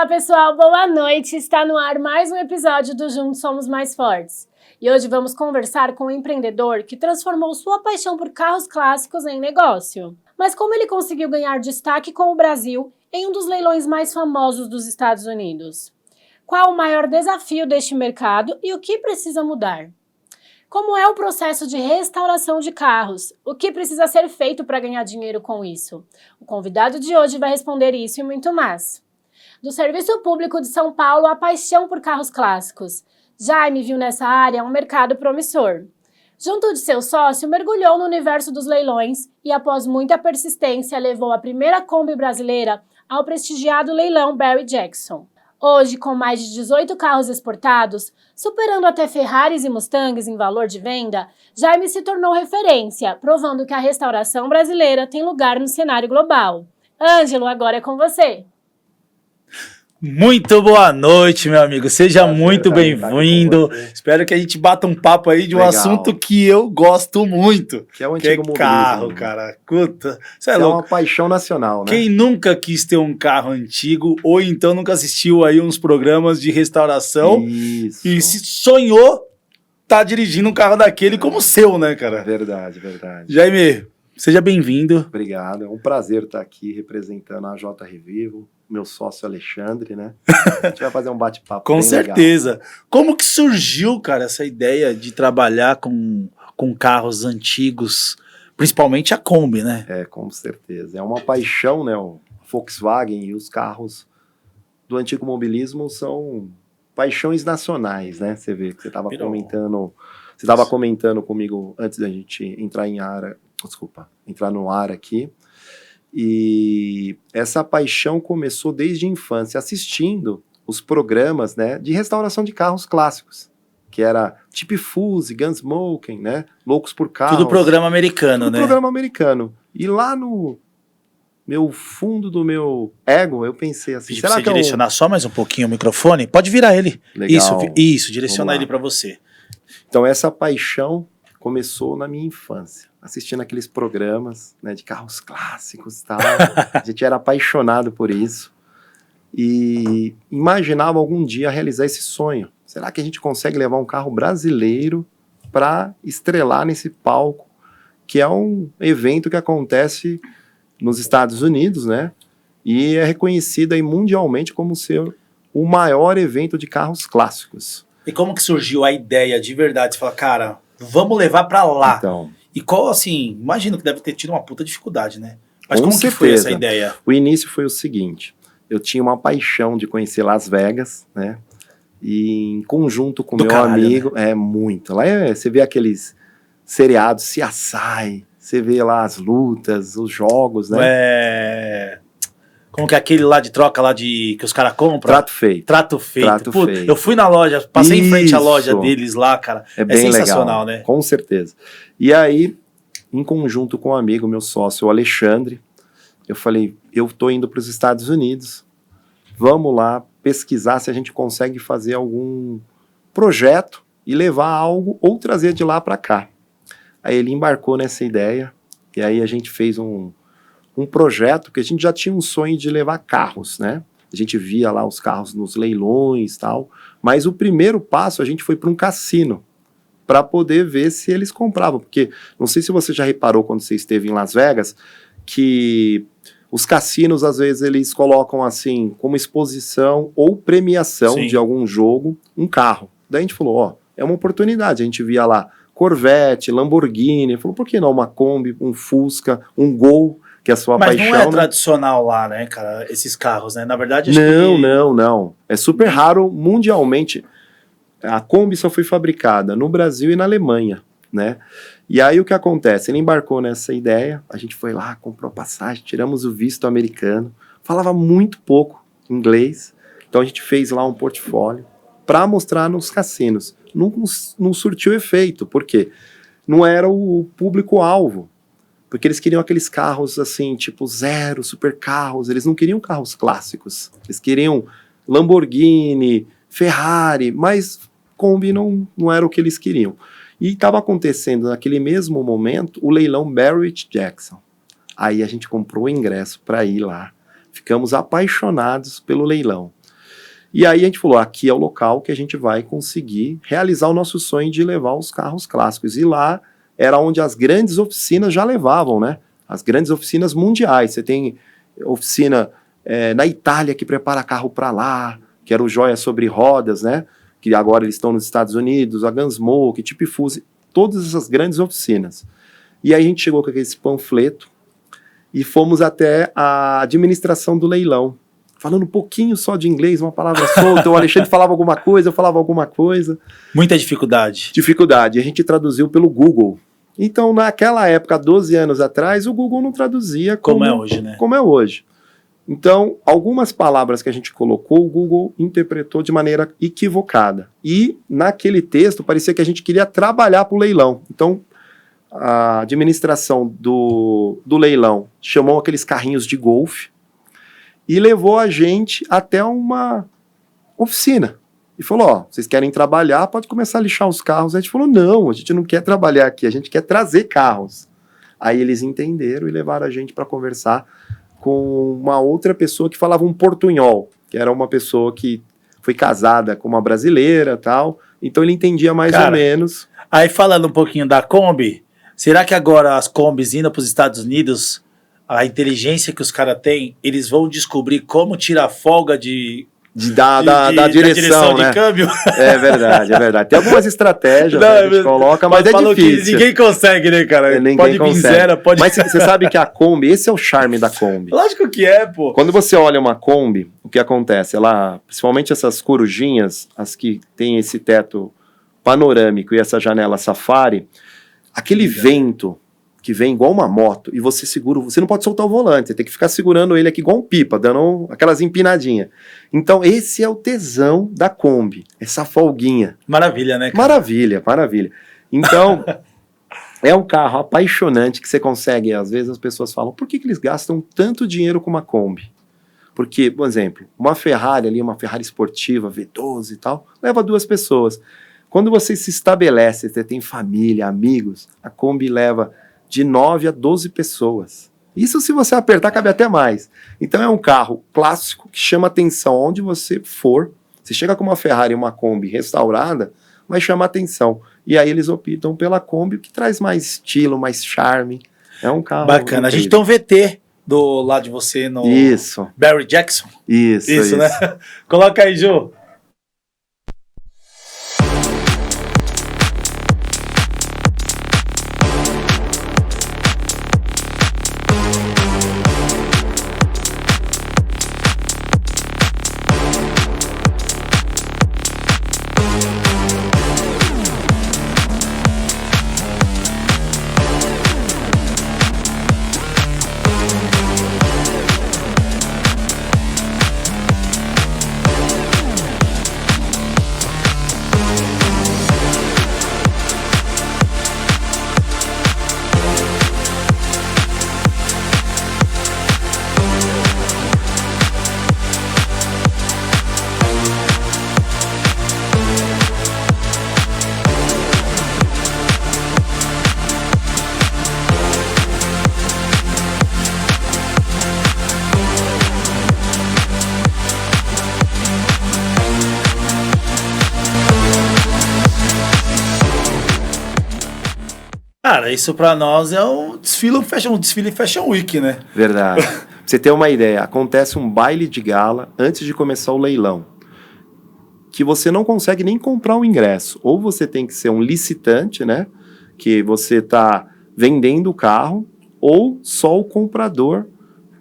Fala pessoal, boa noite! Está no ar mais um episódio do Juntos Somos Mais Fortes. E hoje vamos conversar com um empreendedor que transformou sua paixão por carros clássicos em negócio. Mas como ele conseguiu ganhar destaque com o Brasil em um dos leilões mais famosos dos Estados Unidos? Qual o maior desafio deste mercado e o que precisa mudar? Como é o processo de restauração de carros? O que precisa ser feito para ganhar dinheiro com isso? O convidado de hoje vai responder isso e muito mais. Do Serviço Público de São Paulo, a paixão por carros clássicos. Jaime viu nessa área um mercado promissor. Junto de seu sócio, mergulhou no universo dos leilões e, após muita persistência, levou a primeira Kombi brasileira ao prestigiado leilão Barry Jackson. Hoje, com mais de 18 carros exportados, superando até Ferraris e Mustangs em valor de venda, Jaime se tornou referência, provando que a restauração brasileira tem lugar no cenário global. Ângelo, agora é com você. Muito boa noite, meu amigo. Seja muito bem-vindo. Espero que a gente bata um papo aí de um assunto que eu gosto muito. Que é o antigo mobilismo. Carro, cara. Puta, isso é uma paixão nacional, né? Quem nunca quis ter um carro antigo ou então nunca assistiu aí uns programas de restauração e se sonhou tá dirigindo um carro daquele como o seu, né, cara? Verdade, verdade. Jaime, seja bem-vindo. Obrigado. É um prazer estar aqui representando a JR Vivo. meu sócio Alexandre, né? A gente vai fazer um bate-papo Com bem certeza. legal. Como que surgiu, cara, essa ideia de trabalhar com carros antigos, principalmente a Kombi, né? Com certeza. É uma paixão, né? O Volkswagen e os carros do antigo mobilismo são paixões nacionais, né? Você vê que você estava comentando comigo antes da gente entrar no ar aqui. E essa paixão começou desde a infância, assistindo os programas, né, de restauração de carros clássicos, que era Tipo Fuse, Gunsmoke, né, Loucos por Carros. Tudo programa americano, né? Programa americano. E lá no fundo do meu ego, eu pensei assim, Será que direcionar só mais um pouquinho o microfone? Pode virar ele. Legal. Isso, direcionar ele para você. Então essa paixão começou na minha infância, assistindo aqueles programas, né, de carros clássicos e tal. A gente era apaixonado por isso e imaginava algum dia realizar esse sonho. Será que a gente consegue levar um carro brasileiro para estrelar nesse palco, que é um evento que acontece nos Estados Unidos, né? E é reconhecido aí mundialmente como ser o maior evento de carros clássicos. E como que surgiu a ideia de verdade? Você fala, cara, vamos levar para lá. Então, e qual, assim, imagino que deve ter tido uma puta dificuldade, né? Mas com como certeza. que foi essa ideia? O início foi o seguinte, eu tinha uma paixão de conhecer Las Vegas, né? E em conjunto com meu amigo, né? Muito. Lá você vê aqueles seriados, CSI, você vê lá as lutas, os jogos, né? Como que é aquele lá de troca lá que os caras compram? Trato Feito. Trato Feito. Trato Feito. Eu fui na loja, passei em frente à loja deles lá, cara. É bem sensacional, legal, né? Com certeza. E aí, em conjunto com um amigo, meu sócio, o Alexandre, eu falei, eu tô indo para os Estados Unidos, vamos lá pesquisar se a gente consegue fazer algum projeto e levar algo ou trazer de lá para cá. Aí ele embarcou nessa ideia e aí a gente fez um projeto que a gente já tinha um sonho de levar carros, né? A gente via lá os carros nos leilões e tal, mas o primeiro passo a gente foi para um cassino para poder ver se eles compravam, porque não sei se você já reparou quando você esteve em Las Vegas, que os cassinos às vezes eles colocam assim como exposição ou premiação Sim. de algum jogo um carro. Daí a gente falou, ó, é uma oportunidade, a gente via lá Corvette, Lamborghini, falou, por que não uma Kombi, um Fusca, um Gol, que é a sua paixão. Mas não é tradicional lá, né, cara, esses carros, né? Na verdade, acho Não. É super raro mundialmente. A Kombi só foi fabricada no Brasil e na Alemanha, né? E aí o que acontece? Ele embarcou nessa ideia, a gente foi lá, comprou passagem, tiramos o visto americano, falava muito pouco inglês, então a gente fez lá um portfólio para mostrar nos cassinos. Não surtiu efeito, porque não era o público-alvo, porque eles queriam aqueles carros assim, tipo zero, super carros, eles não queriam carros clássicos, eles queriam Lamborghini, Ferrari, mas Kombi não era o que eles queriam. E estava acontecendo naquele mesmo momento o leilão Barrett-Jackson. Aí a gente comprou o ingresso para ir lá, ficamos apaixonados pelo leilão. E aí a gente falou, aqui é o local que a gente vai conseguir realizar o nosso sonho de levar os carros clássicos. E lá era onde as grandes oficinas já levavam, né? As grandes oficinas mundiais. Você tem oficina na Itália que prepara carro para lá, que era o Joia Sobre Rodas, né? Que agora eles estão nos Estados Unidos, a Gunsmoke, Tipo Fuse, todas essas grandes oficinas. E aí a gente chegou com esse panfleto e fomos até a administração do leilão, falando um pouquinho só de inglês, uma palavra solta, o Alexandre falava alguma coisa, eu falava alguma coisa. Muita dificuldade. Dificuldade, a gente traduziu pelo Google. Então, naquela época, 12 anos atrás, o Google não traduzia como é hoje, né? Como é hoje. Então, algumas palavras que a gente colocou, o Google interpretou de maneira equivocada. E, naquele texto, parecia que a gente queria trabalhar para o leilão. Então, a administração do leilão chamou aqueles carrinhos de golfe e levou a gente até uma oficina. E falou, ó, vocês querem trabalhar, pode começar a lixar os carros. A gente falou, não, a gente não quer trabalhar aqui, a gente quer trazer carros. Aí eles entenderam e levaram a gente para conversar com uma outra pessoa que falava um portunhol, que era uma pessoa que foi casada com uma brasileira e tal, então ele entendia mais ou menos. Aí falando um pouquinho da Kombi, será que agora as Kombis indo para os Estados Unidos a inteligência que os caras têm, eles vão descobrir como tirar folga da direção, né? de câmbio. É verdade, é verdade. Tem algumas estratégias, né, que a gente coloca, mas é difícil. Ninguém consegue, né, cara? Ninguém consegue. Mas você sabe que a Kombi, esse é o charme da Kombi. Lógico que é, pô. Quando você olha uma Kombi, o que acontece? Ela, principalmente essas corujinhas, as que tem esse teto panorâmico e essa janela safari, aquele vento que vem igual uma moto, e você segura, você não pode soltar o volante, você tem que ficar segurando ele aqui igual um pipa, dando aquelas empinadinhas. Então esse é o tesão da Kombi, essa folguinha. Maravilha, né, cara? Maravilha, maravilha. Então, é um carro apaixonante que você consegue, às vezes as pessoas falam, por que eles gastam tanto dinheiro com uma Kombi? Porque, por exemplo, uma Ferrari ali, uma Ferrari esportiva, V12 e tal, leva 2 pessoas. Quando você se estabelece, você tem família, amigos, a Kombi leva de 9 a 12 pessoas. Isso se você apertar, cabe até mais. Então é um carro clássico que chama atenção onde você for. Você chega com uma Ferrari e uma Kombi restaurada, vai chamar atenção. E aí eles optam pela Kombi, que traz mais estilo, mais charme. É um carro bacana. Incrível. A gente tem um VT do lado de você no Isso. Barry Jackson. Isso, né? Coloca aí, Ju. Cara, isso pra nós é um desfile Fashion Week, né? Verdade. Pra você ter uma ideia, acontece um baile de gala antes de começar o leilão, que você não consegue nem comprar o ingresso. Ou você tem que ser um licitante, né? Que você tá vendendo o carro, ou só o comprador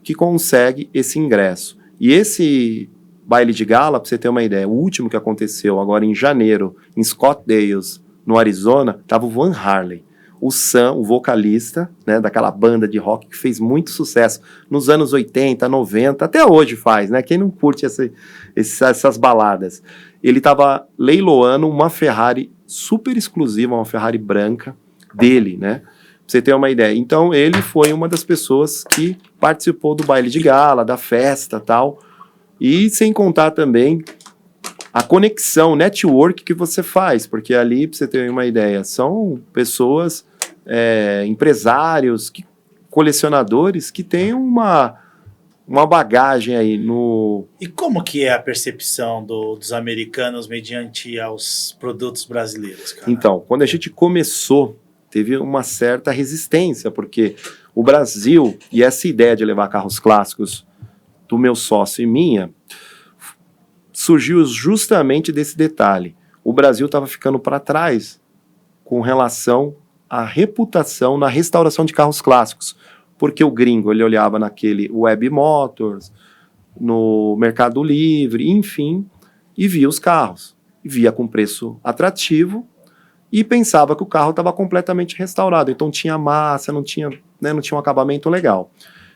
que consegue esse ingresso. E esse baile de gala, pra você ter uma ideia, o último que aconteceu agora em janeiro, em Scottsdale, no Arizona, tava o Van Harley. O Sam, o vocalista, né, daquela banda de rock que fez muito sucesso nos anos 80, 90, até hoje faz, né? Quem não curte essas baladas? Ele estava leiloando uma Ferrari super exclusiva, uma Ferrari branca dele, né? Pra você ter uma ideia. Então, ele foi uma das pessoas que participou do baile de gala, da festa e tal. E sem contar também a conexão, network que você faz, porque ali, pra você ter uma ideia, são pessoas... empresários, colecionadores que têm uma bagagem aí no... E como que é a percepção dos americanos mediante aos produtos brasileiros, cara? Então, quando a gente começou, teve uma certa resistência, porque o Brasil, e essa ideia de levar carros clássicos do meu sócio e minha, surgiu justamente desse detalhe. O Brasil estava ficando para trás com relação a reputação na restauração de carros clássicos, porque o gringo ele olhava naquele Web Motors, no Mercado Livre, enfim, e via os carros, via com preço atrativo e pensava que o carro estava completamente restaurado, então tinha massa, não tinha um acabamento legal.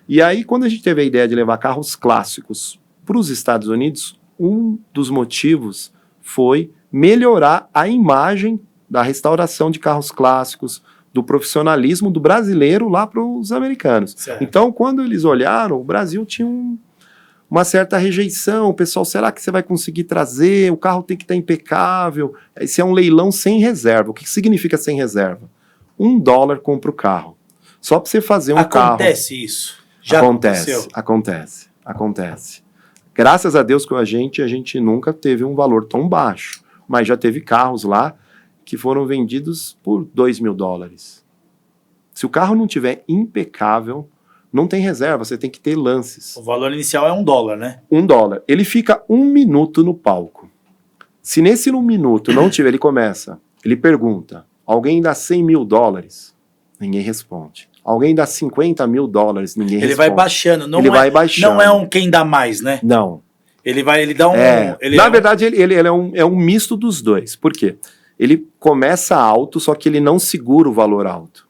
E aí, quando a gente teve a ideia de levar carros clássicos para os Estados Unidos, um dos motivos foi melhorar a imagem da restauração de carros clássicos, do profissionalismo do brasileiro lá para os americanos. Certo. Então, quando eles olharam, o Brasil tinha uma certa rejeição. O pessoal, será que você vai conseguir trazer? O carro tem que estar impecável. Esse é um leilão sem reserva. O que significa sem reserva? $1 compra o carro. Só para você fazer um carro... Acontece isso? Já Acontece. Graças a Deus com a gente nunca teve um valor tão baixo. Mas já teve carros lá que foram vendidos por $2.000. Se o carro não tiver impecável, Não tem reserva, você tem que ter lances. O valor inicial é $1, né? $1. Ele fica 1 minuto no palco. Se nesse 1 minuto não tiver, ele começa. Ele pergunta, alguém dá $100 mil? Ninguém responde. Alguém dá $50 mil? Ninguém responde. Ele vai baixando. Não ele é, vai baixando. Não é um quem dá mais, né? Não. Ele dá um... Na verdade, ele é um misto dos dois. Por quê? Ele começa alto, só que ele não segura o valor alto.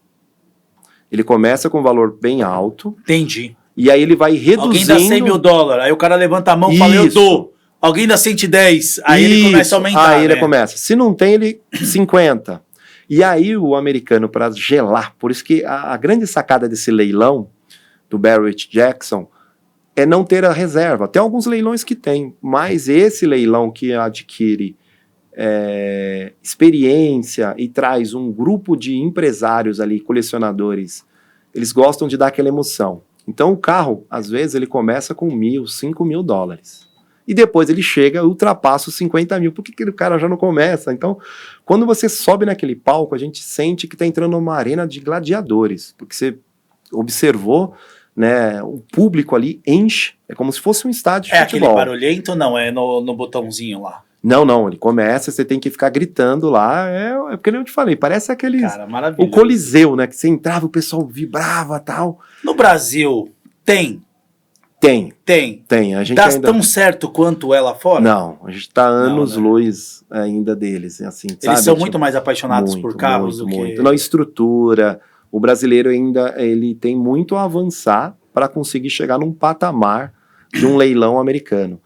Ele começa com um valor bem alto. Entendi. E aí ele vai reduzindo... Alguém dá $100 mil, aí o cara levanta a mão e fala, eu dou. Alguém dá 110, aí ele começa a aumentar, aí ele começa. Se não tem, ele 50. E aí o americano, para gelar, por isso que a grande sacada desse leilão do Barrett Jackson é não ter a reserva. Tem alguns leilões que tem, mas esse leilão que adquire experiência e traz um grupo de empresários ali, colecionadores, eles gostam de dar aquela emoção. Então o carro, às vezes, ele começa com $1.000, $5 mil. E depois ele chega, ultrapassa os 50 mil. Por que o cara já não começa? Então, quando você sobe naquele palco, a gente sente que está entrando numa arena de gladiadores. Porque você observou, né, o público ali enche. É como se fosse um estádio de futebol. É aquele barulhento, não? É no botãozinho lá. Não, ele começa, você tem que ficar gritando lá, é porque eu te falei, parece aqueles... Cara, maravilhoso. O Coliseu, né, que você entrava, o pessoal vibrava e tal. No Brasil, tem? Tem. A gente dá ainda... tão certo quanto é lá fora? Não, a gente tá anos-luz ainda deles, assim, Eles sabe? são muito mais apaixonados por carros do que... Na estrutura, o brasileiro ainda, ele tem muito a avançar para conseguir chegar num patamar de um leilão americano.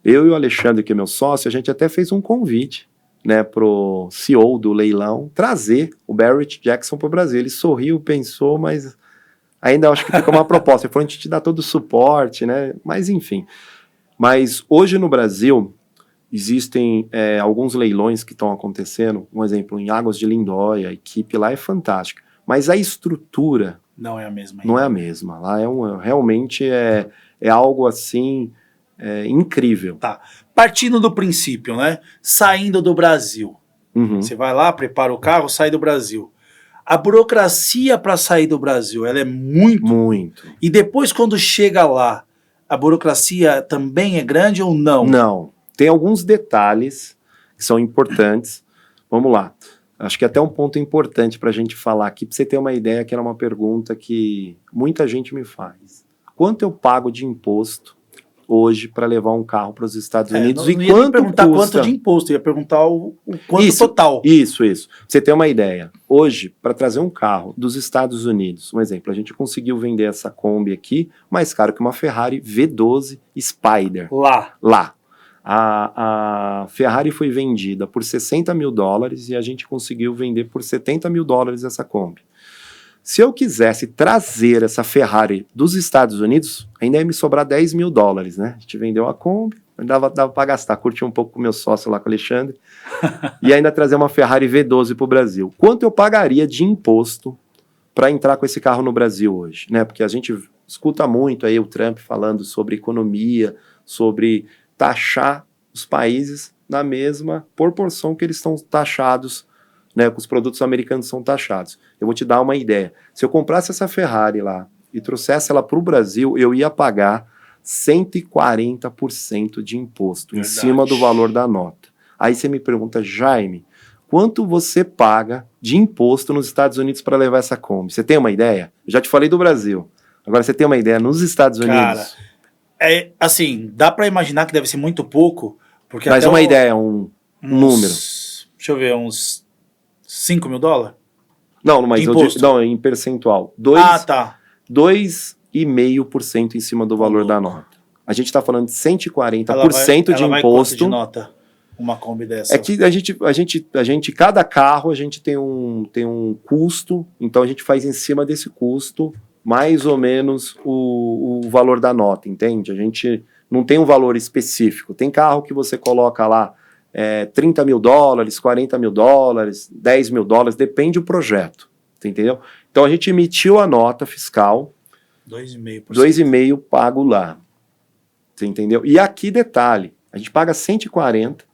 Eu e o Alexandre, que é meu sócio, a gente até fez um convite, né, pro CEO do leilão trazer o Barrett Jackson pro Brasil. Ele sorriu, pensou, mas ainda acho que fica uma proposta. Ele falou, a gente te dá todo o suporte, né, mas enfim. Mas hoje no Brasil existem alguns leilões que estão acontecendo, um exemplo, em Águas de Lindóia, a equipe lá é fantástica, mas a estrutura não é a mesma. Não é a mesma. Lá realmente é algo assim... incrível. Tá. Partindo do princípio, né? Saindo do Brasil. Você vai lá, prepara o carro, sai do Brasil. A burocracia para sair do Brasil, ela é muito. E depois, quando chega lá, a burocracia também é grande ou não? Não. Tem alguns detalhes que são importantes. Vamos lá. Acho que até um ponto importante para a gente falar aqui, para você ter uma ideia, que era uma pergunta que muita gente me faz. Quanto eu pago de imposto hoje para levar um carro para os Estados Unidos e quanto perguntar custa? Quanto de imposto, ia perguntar o quanto total. Isso. Pra você ter uma ideia, hoje, para trazer um carro dos Estados Unidos, um exemplo, a gente conseguiu vender essa Kombi aqui mais caro que uma Ferrari V12 Spider. Lá. A Ferrari foi vendida por $60 mil e a gente conseguiu vender por $70 mil essa Kombi. Se eu quisesse trazer essa Ferrari dos Estados Unidos, ainda ia me sobrar $10 mil, né? A gente vendeu a Kombi, dava para gastar, curti um pouco com o meu sócio lá, com o Alexandre, e ainda trazer uma Ferrari V12 para o Brasil. Quanto eu pagaria de imposto para entrar com esse carro no Brasil hoje, né? Porque a gente escuta muito aí o Trump falando sobre economia, sobre taxar os países na mesma proporção que eles estão taxados, né, que os produtos americanos são taxados. Eu vou te dar uma ideia. Se eu comprasse essa Ferrari lá e trouxesse ela para o Brasil, eu ia pagar 140% de imposto em cima do valor da nota. Aí você me pergunta, Jaime, quanto você paga de imposto nos Estados Unidos para levar essa Kombi? Você tem uma ideia? Eu já te falei do Brasil. Agora você tem uma ideia nos Estados Unidos? Cara, assim, dá para imaginar que deve ser muito pouco, porque mas uma ideia, um número. Deixa eu ver, uns $5 mil? Não, mas em percentual. 2,5% em cima do valor da nota. A gente está falando de 140% de imposto. De nota, uma Kombi dessa? É que a gente, cada carro, a gente tem um custo, então a gente faz em cima desse custo mais ou menos o valor da nota, entende? A gente não tem um valor específico. Tem carro que você coloca lá $30 mil, $40 mil, $10 mil, depende do projeto, entendeu? Então a gente emitiu a nota fiscal, 2,5% pago lá, você entendeu? E aqui detalhe, a gente paga 140,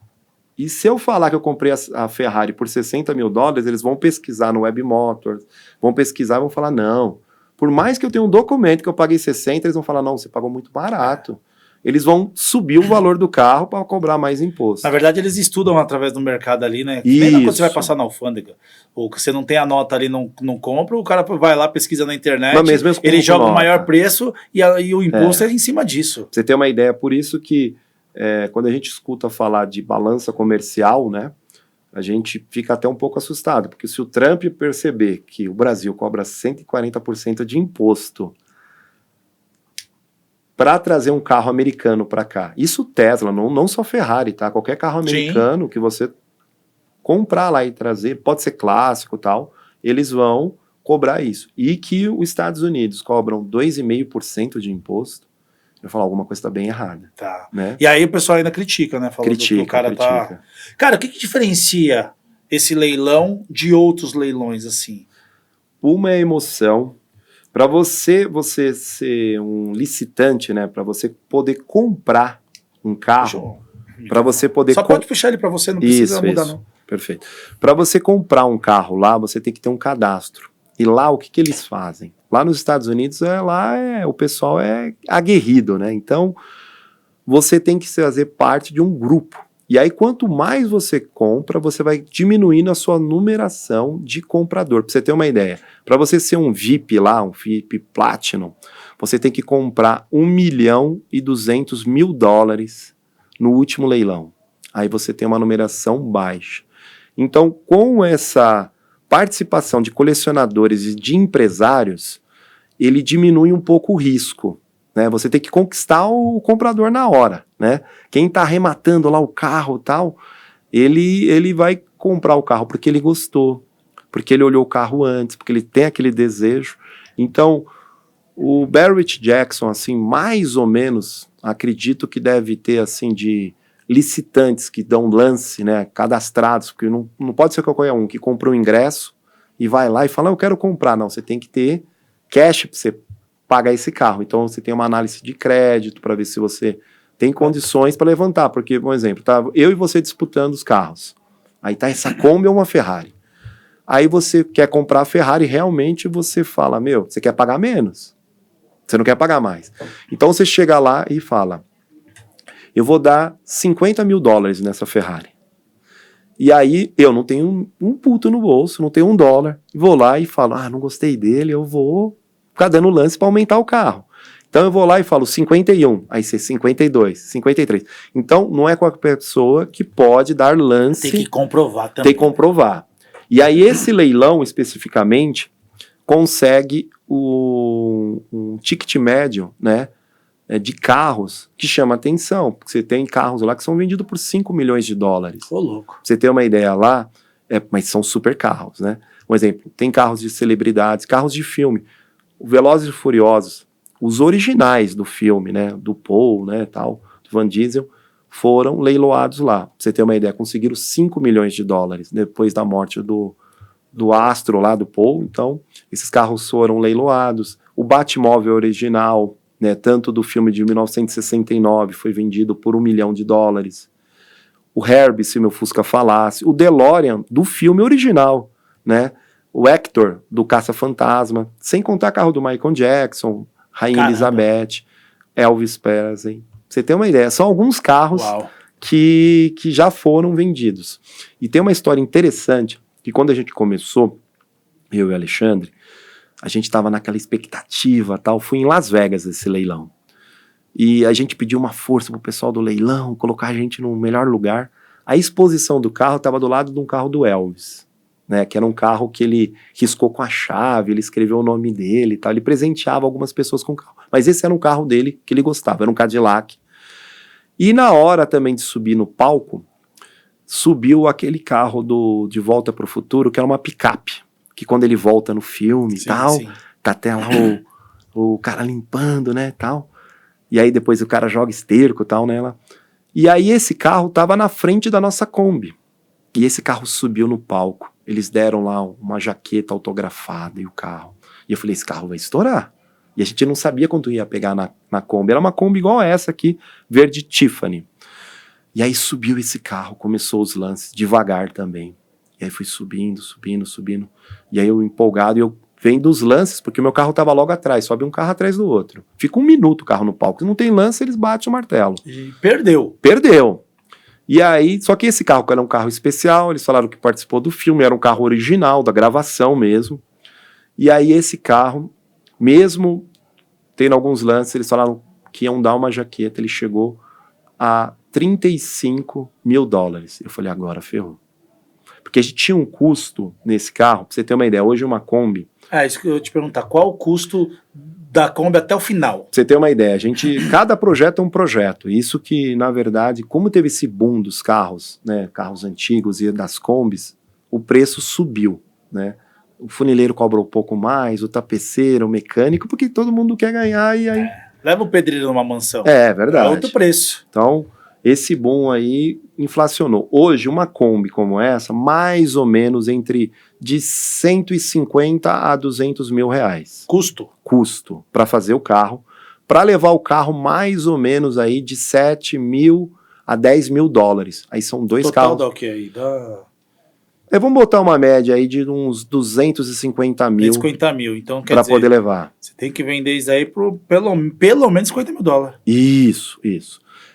e se eu falar que eu comprei a Ferrari por $60 mil, eles vão pesquisar no Web Motors, vão pesquisar e vão falar, não, Por mais que eu tenha um documento que eu paguei 60, eles vão falar, não, você pagou muito barato. Eles vão subir o valor do carro para cobrar mais imposto. Na verdade, eles estudam através do mercado ali, né? Nem quando você vai passar na alfândega. Ou que você não tem a nota ali, não compra, o cara vai lá, pesquisa na internet, mesmo ele joga o maior preço e o imposto é em cima disso. Você tem uma ideia, por isso que quando a gente escuta falar de balança comercial, né? A gente fica até um pouco assustado, porque se o Trump perceber que o Brasil cobra 140% de imposto para trazer um carro americano para cá. Isso Tesla, não só Ferrari, tá? Qualquer carro americano Sim. que você comprar lá e trazer, pode ser clássico e tal, eles vão cobrar isso. E que os Estados Unidos cobram 2,5% de imposto, eu vvou falar, alguma coisa está bem errada. Tá. Né? E aí o pessoal ainda critica, né? Falando que o cara tá... Cara, o que diferencia esse leilão de outros leilões, assim? Uma é a emoção. Para você ser um licitante, né? Para você poder comprar um carro, para você poder... Só pode puxar ele para você, não precisa mudar, não. Perfeito. Para você comprar um carro lá, você tem que ter um cadastro. E lá, o que eles fazem? Lá nos Estados Unidos, o pessoal é aguerrido, né? Então, você tem que fazer parte de um grupo. E aí, quanto mais você compra, você vai diminuindo a sua numeração de comprador. Para você ter uma ideia, para você ser um VIP lá, um VIP Platinum, você tem que comprar $1.200.000 no último leilão. Aí você tem uma numeração baixa. Então, com essa participação de colecionadores e de empresários, ele diminui um pouco o risco. Né? Você tem que conquistar o comprador na hora, né? Quem está arrematando lá o carro e tal, ele vai comprar o carro porque ele gostou, porque ele olhou o carro antes, porque ele tem aquele desejo. Então, o Barrett Jackson, assim, mais ou menos, acredito que deve ter, assim, de licitantes que dão lance, né, cadastrados, porque não pode ser qualquer um que comprou um ingresso e vai lá e fala, eu quero comprar. Não, você tem que ter cash para você pagar esse carro. Então, você tem uma análise de crédito para ver se você tem condições para levantar. Porque, por exemplo, tá eu e você disputando os carros. Aí tá essa Kombi ou uma Ferrari. Aí você quer comprar a Ferrari, realmente você fala, você quer pagar menos. Você não quer pagar mais. Então, você chega lá e fala, eu vou dar $50.000 nessa Ferrari. E aí, eu não tenho um puto no bolso, não tenho $1. Vou lá e falo, não gostei dele, eu vou ficar dando lance para aumentar o carro. Então eu vou lá e falo 51, aí ser 52, 53. Então não é qualquer pessoa que pode dar lance. Tem que comprovar também. Tem que comprovar. E aí esse leilão especificamente consegue um ticket médio, né, de carros que chama atenção. Porque você tem carros lá que são vendidos por $5 milhões. Ô, louco. Pra você ter uma ideia lá, mas são super carros, né? Um exemplo, tem carros de celebridades, carros de filme. O Velozes e Furiosos, os originais do filme, né, do Paul, né, tal, do Van Diesel, foram leiloados lá. Pra você ter uma ideia, conseguiram $5 milhões depois da morte do astro lá, do Paul. Então, esses carros foram leiloados. O Batmóvel original, né, tanto do filme de 1969, foi vendido por $1 milhão. O Herbie, se meu Fusca falasse. O DeLorean, do filme original, né, o Hector, do Caça-Fantasma, sem contar carro do Michael Jackson, Rainha Elizabeth, Elvis Presley. Você tem uma ideia, são alguns carros que já foram vendidos. E tem uma história interessante, que quando a gente começou, eu e o Alexandre, a gente estava naquela expectativa, tal, fui em Las Vegas esse leilão. E a gente pediu uma força pro pessoal do leilão, colocar a gente no melhor lugar. A exposição do carro estava do lado de um carro do Elvis. Né, que era um carro que ele riscou com a chave, ele escreveu o nome dele e tal, ele presenteava algumas pessoas com o carro. Mas esse era um carro dele que ele gostava, era um Cadillac. E na hora também de subir no palco, subiu aquele carro De Volta para o Futuro, que era uma picape, que quando ele volta no filme e tal, tá até lá o cara limpando, né, tal. E aí depois o cara joga esterco e tal nela. E aí esse carro tava na frente da nossa Kombi. E esse carro subiu no palco. Eles deram lá uma jaqueta autografada e o carro. E eu falei, esse carro vai estourar. E a gente não sabia quanto ia pegar na Kombi. Era uma Kombi igual essa aqui, verde Tiffany. E aí subiu esse carro, começou os lances, devagar também. E aí fui subindo. E aí eu empolgado, e eu vem dos lances, porque o meu carro tava logo atrás, sobe um carro atrás do outro. Fica 1 minuto o carro no palco. Se não tem lance, eles batem o martelo. E perdeu. Perdeu. E aí, só que esse carro era um carro especial, eles falaram que participou do filme, era um carro original, da gravação mesmo. E aí esse carro, mesmo tendo alguns lances, eles falaram que iam dar uma jaqueta, ele chegou a $35 mil. Eu falei, agora ferrou. Porque a gente tinha um custo nesse carro, pra você ter uma ideia, hoje uma Kombi... Isso que eu ia te perguntar, qual o custo da Kombi até o final? Pra você ter uma ideia, cada projeto é um projeto, isso que, na verdade, como teve esse boom dos carros, né, carros antigos e das Kombis, o preço subiu, né? O funileiro cobra um pouco mais, o tapeceiro, o mecânico, porque todo mundo quer ganhar e aí... Leva o pedreiro numa mansão. É verdade. É outro preço. Então, esse boom aí inflacionou. Hoje, uma Kombi como essa, mais ou menos entre de 150 a 200 mil reais. Custo para fazer o carro. Para levar o carro mais ou menos aí de 7 mil a 10 mil dólares. Aí são dois total carros. Total dá o que aí? Vamos botar uma média aí de uns 250 mil. 250 mil, então quer dizer... Para poder levar. Você tem que vender isso aí por pelo menos 50 mil dólares. Isso.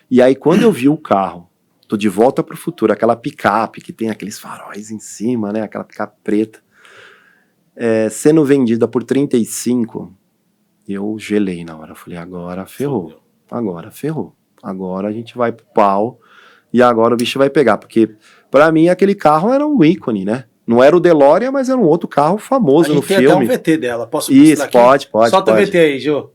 E aí quando eu vi o carro, tô de volta pro futuro, aquela picape que tem aqueles faróis em cima, né? Aquela picape preta, sendo vendida por 35, eu gelei na hora. Eu falei, agora ferrou. Agora a gente vai pro pau e agora o bicho vai pegar. Porque pra mim aquele carro era um ícone, né? Não era o DeLorean, mas era um outro carro famoso no filme. Tem até um VT dela. Posso Isso, aqui? Pode. Solta o VT aí, Jô.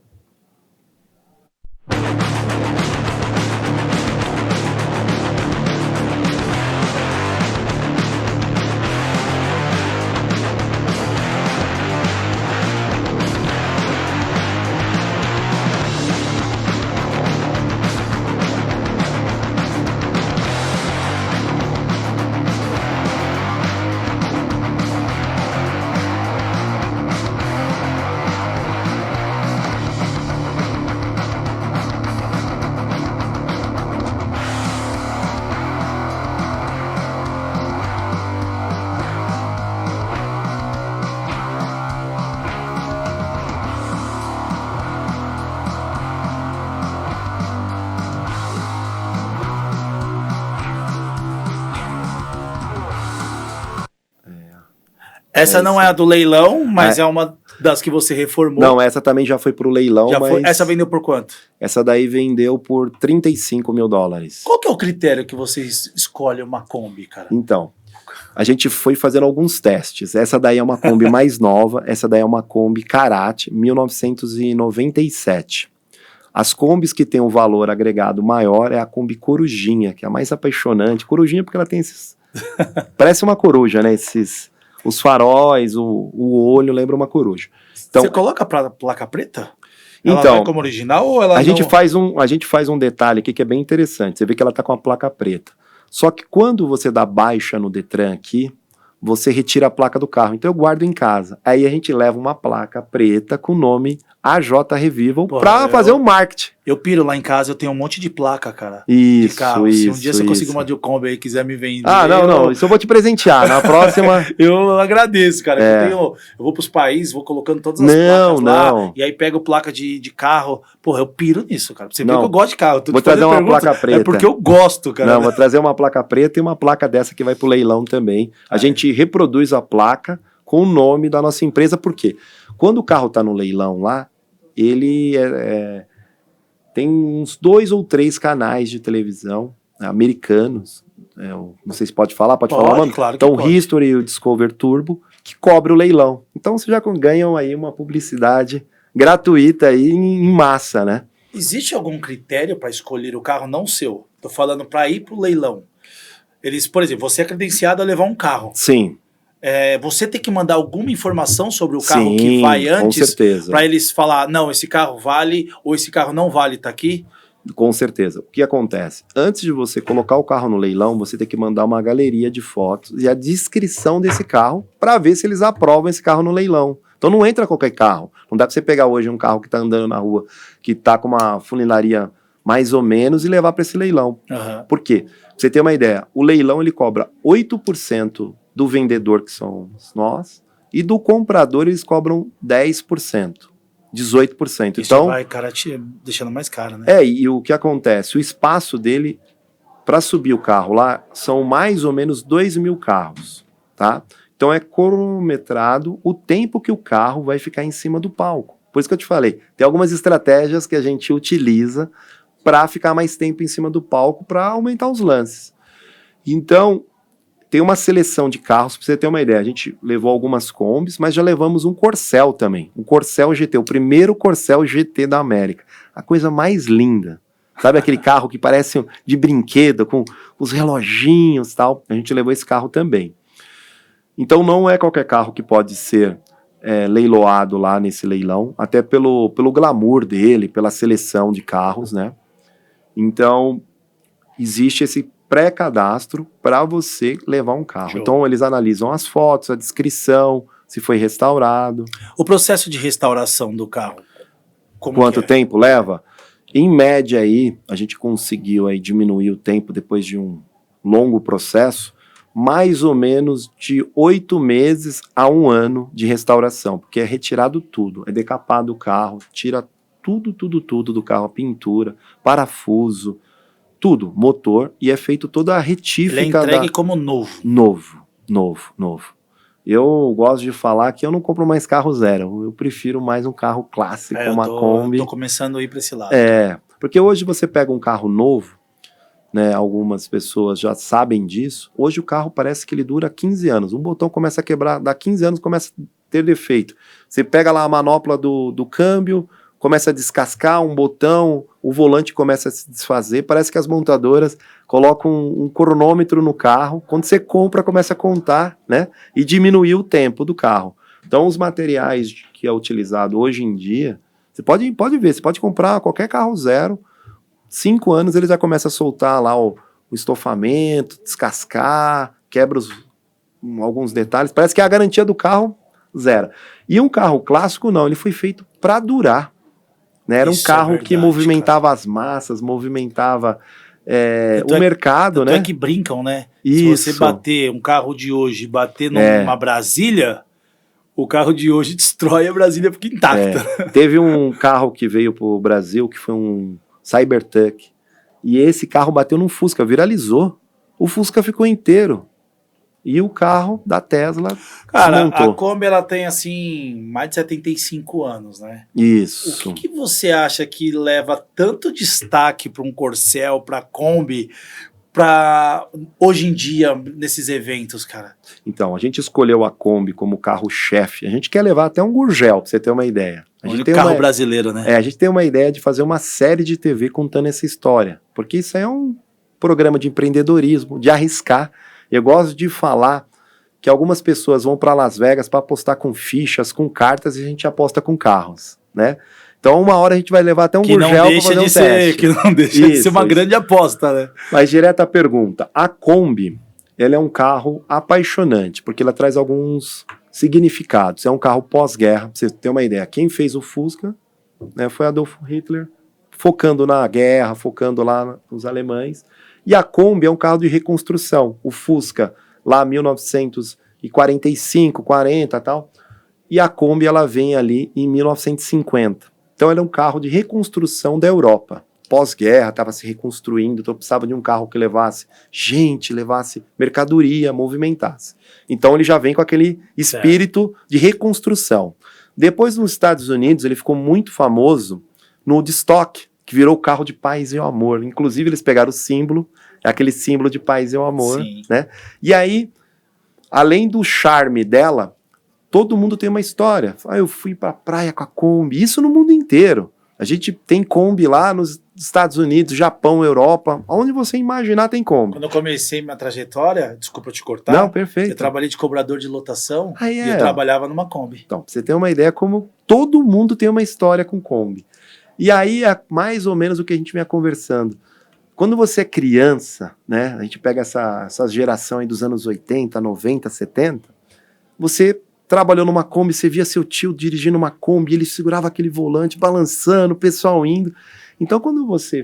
Essa não é a do leilão, mas é uma das que você reformou. Não, essa também já foi pro leilão, mas... Essa vendeu por quanto? Essa daí vendeu por 35 mil dólares. Qual que é o critério que você escolhe uma Kombi, cara? Então, a gente foi fazendo alguns testes. Essa daí é uma Kombi mais nova, essa daí é uma Kombi Karate, 1997. As Kombis que tem um valor agregado maior é a Kombi Corujinha, que é a mais apaixonante. Corujinha porque ela tem esses... Parece uma coruja, né? Os faróis, o olho lembra uma coruja. Então, você coloca a placa preta? Então, ela vai como original ou ela a gente faz um detalhe aqui que é bem interessante. Você vê que ela tá com a placa preta. Só que quando você dá baixa no Detran aqui, você retira a placa do carro. Então eu guardo em casa. Aí a gente leva uma placa preta com o nome AJ Revival pra fazer o marketing. Eu piro lá em casa, eu tenho um monte de placa, cara. Isso, de carro. Se um dia você conseguir uma de Kombi aí e quiser me vender. Não, isso eu vou te presentear. Na próxima. Eu agradeço, cara. Eu vou pros países, vou colocando todas as placas lá. E aí pego placa de carro. Porra, eu piro nisso, cara. Pra você ver que eu gosto de carro. Vou trazer uma placa preta. É porque eu gosto, cara. Não, vou trazer uma placa preta e uma placa dessa que vai pro leilão também. A gente reproduz a placa com o nome da nossa empresa. Por quê? Quando o carro tá no leilão lá, ele tem uns 2 ou 3 canais de televisão americanos, não sei se pode falar o nome? Claro então o History e o Discover Turbo, que cobre o leilão. Então vocês já ganham aí uma publicidade gratuita aí em massa, né? Existe algum critério para escolher o carro não seu? Tô falando para ir pro leilão. Eles, por exemplo, você é credenciado a levar um carro. Sim. Você tem que mandar alguma informação sobre o carro que vai antes para eles falar, não, esse carro vale ou esse carro não vale, tá aqui? Com certeza. O que acontece? Antes de você colocar o carro no leilão, você tem que mandar uma galeria de fotos e a descrição desse carro para ver se eles aprovam esse carro no leilão. Então não entra qualquer carro. Não dá para você pegar hoje um carro que tá andando na rua, que tá com uma funilaria mais ou menos e levar para esse leilão. Por quê? Pra você ter uma ideia, o leilão ele cobra 8% do vendedor, que somos nós, E do comprador eles cobram 10%, 18%. Isso então vai, cara, deixando mais caro, né? E o que acontece? O espaço dele, para subir o carro lá, são mais ou menos 2.000 carros, tá? Então é cronometrado o tempo que o carro vai ficar em cima do palco. Por isso que eu te falei, tem algumas estratégias que a gente utiliza para ficar mais tempo em cima do palco, para aumentar os lances. Então, tem uma seleção de carros, para você ter uma ideia. A gente levou algumas Kombis, mas já levamos um Corcel também. Um Corcel GT, o primeiro Corcel GT da América. A coisa mais linda. Sabe aquele carro que parece de brinquedo, com os reloginhos e tal? A gente levou esse carro também. Então não é qualquer carro que pode ser leiloado lá nesse leilão, até pelo glamour dele, pela seleção de carros, né? Então, existe esse pré-cadastro para você levar um carro. Show. Então, eles analisam as fotos, a descrição, se foi restaurado. O processo de restauração do carro, quanto tempo leva? Em média aí, a gente conseguiu aí diminuir o tempo depois de um longo processo, mais ou menos de 8 meses a 1 ano de restauração, porque é retirado tudo, é decapado o carro, tira tudo do carro, a pintura, parafuso, tudo, motor, e é feito toda a retífica. Ele é entregue como novo. Novo. Eu gosto de falar que eu não compro mais carro zero, eu prefiro mais um carro clássico, uma Kombi. Eu tô começando a ir para esse lado. Porque hoje você pega um carro novo, né, algumas pessoas já sabem disso, hoje o carro parece que ele dura 15 anos, um botão começa a quebrar, dá 15 anos começa a ter defeito. Você pega lá a manopla do câmbio, começa a descascar um botão, o volante começa a se desfazer, parece que as montadoras colocam um cronômetro no carro, quando você compra começa a contar, né, e diminuir o tempo do carro. Então os materiais que é utilizado hoje em dia, você pode ver, você pode comprar qualquer carro zero, 5 anos ele já começa a soltar lá o estofamento, descascar, quebra alguns detalhes, parece que a garantia do carro zero. E um carro clássico não, ele foi feito para durar. Né? Era um carro que movimentava as massas, movimentava o mercado, né? É que brincam, né? Isso. Se você bater um carro de hoje e bater numa Brasília, o carro de hoje destrói a Brasília porque intacta. Teve um carro que veio pro Brasil, que foi um Cybertruck, e esse carro bateu num Fusca, viralizou. O Fusca ficou inteiro. E o carro da Tesla desmontou. A Kombi, ela tem, assim, mais de 75 anos, né? Isso. O que você acha que leva tanto destaque para um Corcel, para Kombi, para hoje em dia, nesses eventos, cara? Então, a gente escolheu a Kombi como carro-chefe. A gente quer levar até um Gurgel, para você ter uma ideia. A gente tem carro brasileiro, né? A gente tem uma ideia de fazer uma série de TV contando essa história. Porque isso aí é um programa de empreendedorismo, de arriscar. Eu gosto de falar que algumas pessoas vão para Las Vegas para apostar com fichas, com cartas, e a gente aposta com carros, né? Então, uma hora a gente vai levar até um Gurgel para fazer um teste. Que não deixa de ser uma grande aposta, né? Mas direta pergunta, a Kombi, ela é um carro apaixonante, porque ela traz alguns significados. É um carro pós-guerra, pra você ter uma ideia. Quem fez o Fusca, né, foi Adolf Hitler, focando na guerra, focando lá nos alemães. E a Kombi é um carro de reconstrução. O Fusca, lá 1945, 40 e tal. E a Kombi, ela vem ali em 1950. Então, ela é um carro de reconstrução da Europa. Pós-guerra, estava se reconstruindo, então precisava de um carro que levasse gente, levasse mercadoria, movimentasse. Então, ele já vem com aquele espírito de reconstrução. Depois, nos Estados Unidos, ele ficou muito famoso no Woodstock, que virou o carro de paz e o amor. Inclusive, eles pegaram o símbolo, aquele símbolo de paz e o amor, né? E aí, além do charme dela, todo mundo tem uma história. Eu fui pra praia com a Kombi, isso no mundo inteiro. A gente tem Kombi lá nos Estados Unidos, Japão, Europa, onde você imaginar tem Kombi. Quando eu comecei minha trajetória, desculpa te cortar. Não, perfeito. Eu trabalhei de cobrador de lotação e eu trabalhava numa Kombi. Então, pra você ter uma ideia, como todo mundo tem uma história com Kombi. E aí é mais ou menos o que a gente vinha conversando. Quando você é criança, né, a gente pega essa geração aí dos anos 80, 90, 70, você trabalhou numa Kombi, você via seu tio dirigindo uma Kombi, ele segurava aquele volante, balançando, o pessoal indo. Então, quando você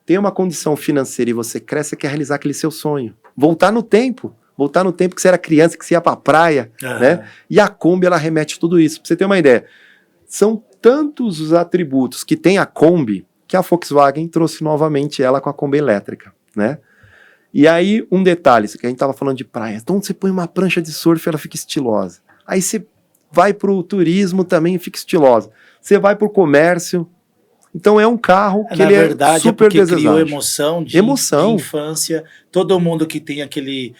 tem uma condição financeira e você cresce, você quer realizar aquele seu sonho. Voltar no tempo, voltar no tempo que você era criança, que você ia pra praia, né? E a Kombi, ela remete tudo isso. Pra você ter uma ideia, são tantos os atributos que tem a Kombi, que a Volkswagen trouxe novamente ela com a Kombi elétrica, né? E aí, um detalhe, que a gente tava falando de praia. Então, você põe uma prancha de surf, ela fica estilosa. Aí você vai pro turismo, também fica estilosa. Você vai pro comércio. Então, é um carro que ele verdade, é super desejável. Criou emoção de infância. Todo mundo que tem aquele...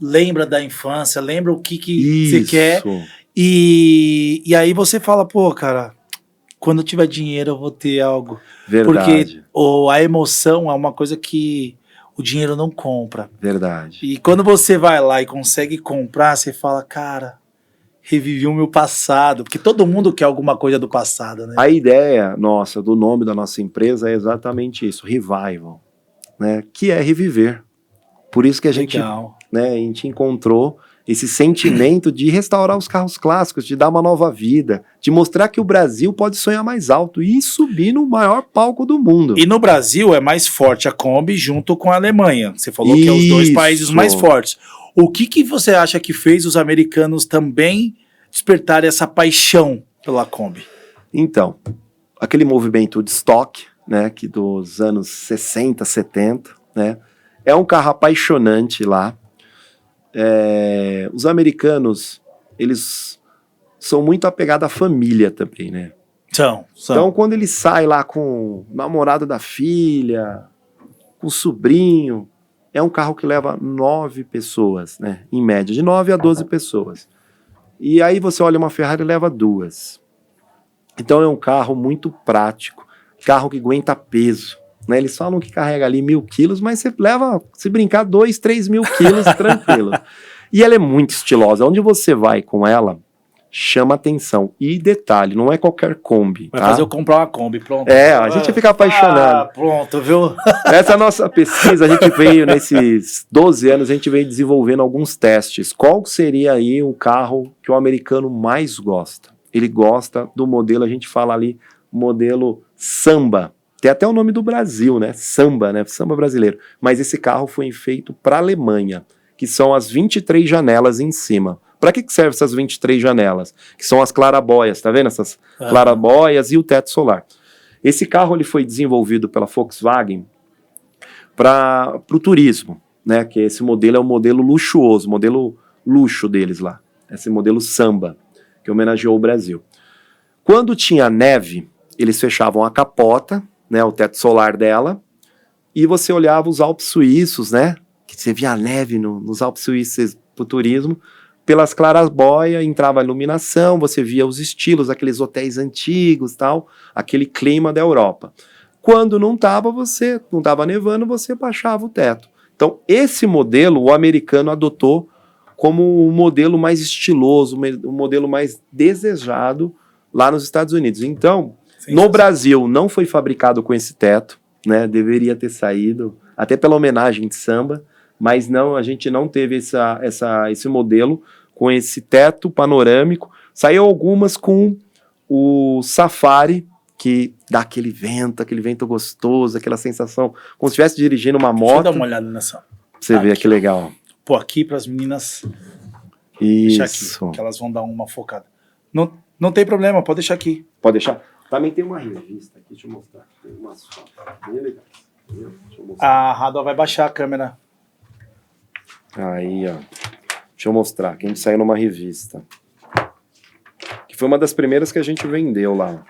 Lembra da infância, lembra o que você quer. E aí você fala, pô, cara, quando eu tiver dinheiro eu vou ter algo. Verdade. Porque a emoção é uma coisa que o dinheiro não compra. Verdade. E quando você vai lá e consegue comprar, você fala, cara, revivi o meu passado. Porque todo mundo quer alguma coisa do passado, né? A ideia nossa, do nome da nossa empresa é exatamente isso, Revival, né? Que é reviver. Por isso que a gente encontrou esse sentimento de restaurar os carros clássicos, de dar uma nova vida, de mostrar que o Brasil pode sonhar mais alto e subir no maior palco do mundo. E no Brasil é mais forte a Kombi junto com a Alemanha. Você falou que é os dois países mais fortes. O que você acha que fez os americanos também despertarem essa paixão pela Kombi? Então, aquele movimento de stock, né, que dos anos 60, 70, né, é um carro apaixonante lá. Os americanos, eles são muito apegados à família também, né? São. Então, quando ele sai lá com o namorado da filha, com o sobrinho, é um carro que leva 9 pessoas, né? Em média, de 9 a 12 pessoas. E aí você olha uma Ferrari e leva 2. Então é um carro muito prático, carro que aguenta peso. Né, eles falam que carrega ali 1.000 quilos, mas você leva, se brincar, 2, 3 mil quilos tranquilo. E ela é muito estilosa. Onde você vai com ela, chama atenção. E detalhe, não é qualquer Kombi. Vai fazer eu comprar uma Kombi, pronto. A gente fica apaixonado. Pronto, viu? Essa nossa pesquisa, a gente veio, nesses 12 anos, a gente veio desenvolvendo alguns testes. Qual seria aí o carro que o americano mais gosta? Ele gosta do modelo, a gente fala ali, modelo Samba. Tem até o nome do Brasil, né? Samba, né? Samba brasileiro. Mas esse carro foi feito para a Alemanha, que são as 23 janelas em cima. Para que servem essas 23 janelas? Que são as clarabóias, tá vendo? Essas clarabóias e o teto solar. Esse carro ele foi desenvolvido pela Volkswagen para o turismo, né? Que esse modelo é um modelo luxuoso, modelo luxo deles lá. Esse modelo Samba, que homenageou o Brasil. Quando tinha neve, eles fechavam a capota, né, o teto solar dela, e você olhava os Alpes suíços, né, que você via a neve nos Alpes suíços pro turismo, pelas clarabóias, entrava a iluminação, você via os estilos, aqueles hotéis antigos, tal, aquele clima da Europa. Quando não tava nevando, você baixava o teto. Então, esse modelo, o americano adotou como o modelo mais estiloso, o modelo mais desejado lá nos Estados Unidos. Então, no Brasil não foi fabricado com esse teto, né? Deveria ter saído, até pela homenagem de Samba, mas não, a gente não teve esse modelo com esse teto panorâmico. Saiu algumas com o Safari, que dá aquele vento gostoso, aquela sensação, como se estivesse dirigindo uma moto. Deixa eu dar uma olhada nessa. Pra você ver que legal. Pô, aqui para as meninas. Isso. Deixar aqui, que elas vão dar uma focada. Não tem problema, pode deixar aqui. Pode deixar. Também tem uma revista aqui, deixa eu mostrar. Tem umas fotos bem legais. Deixa eu mostrar. A Rado vai baixar a câmera. Aí, ó. Deixa eu mostrar. Que a gente saiu numa revista. Que foi uma das primeiras que a gente vendeu lá.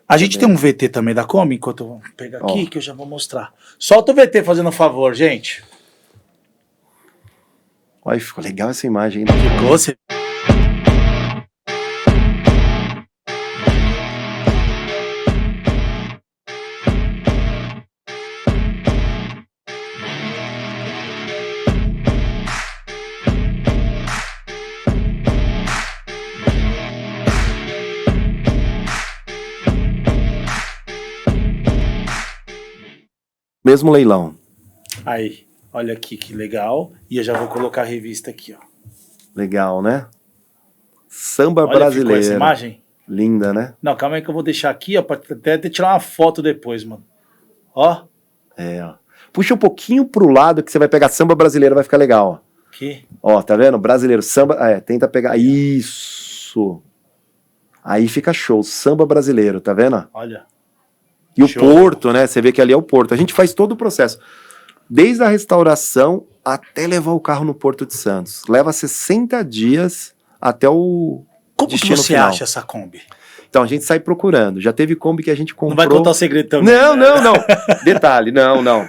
A gente tem um VT também da Kombi, enquanto eu vou pegar aqui, que eu já vou mostrar. Solta o VT fazendo um favor, gente. Olha, ficou legal essa imagem. Ficou, você... Mesmo leilão. Aí, olha aqui que legal. E eu já vou colocar a revista aqui, ó. Legal, né? Samba olha, brasileiro. Ficou essa imagem? Linda, né? Não, calma aí que eu vou deixar aqui, ó, pra até tirar uma foto depois, mano. Ó. Ó. Puxa um pouquinho pro lado que você vai pegar Samba brasileiro, vai ficar legal, ó. Aqui. Ó, tá vendo? Brasileiro, samba, tenta pegar, isso. Aí fica show, samba brasileiro, tá vendo? Olha. E show. O porto, né? Você vê que ali é o porto. A gente faz todo o processo. Desde a restauração até levar o carro no Porto de Santos. Leva 60 dias até o Como que você final. acha essa Kombi? Então, a gente sai procurando. Já teve Kombi que a gente comprou... Não vai contar o segredo também. Não. Detalhe, não.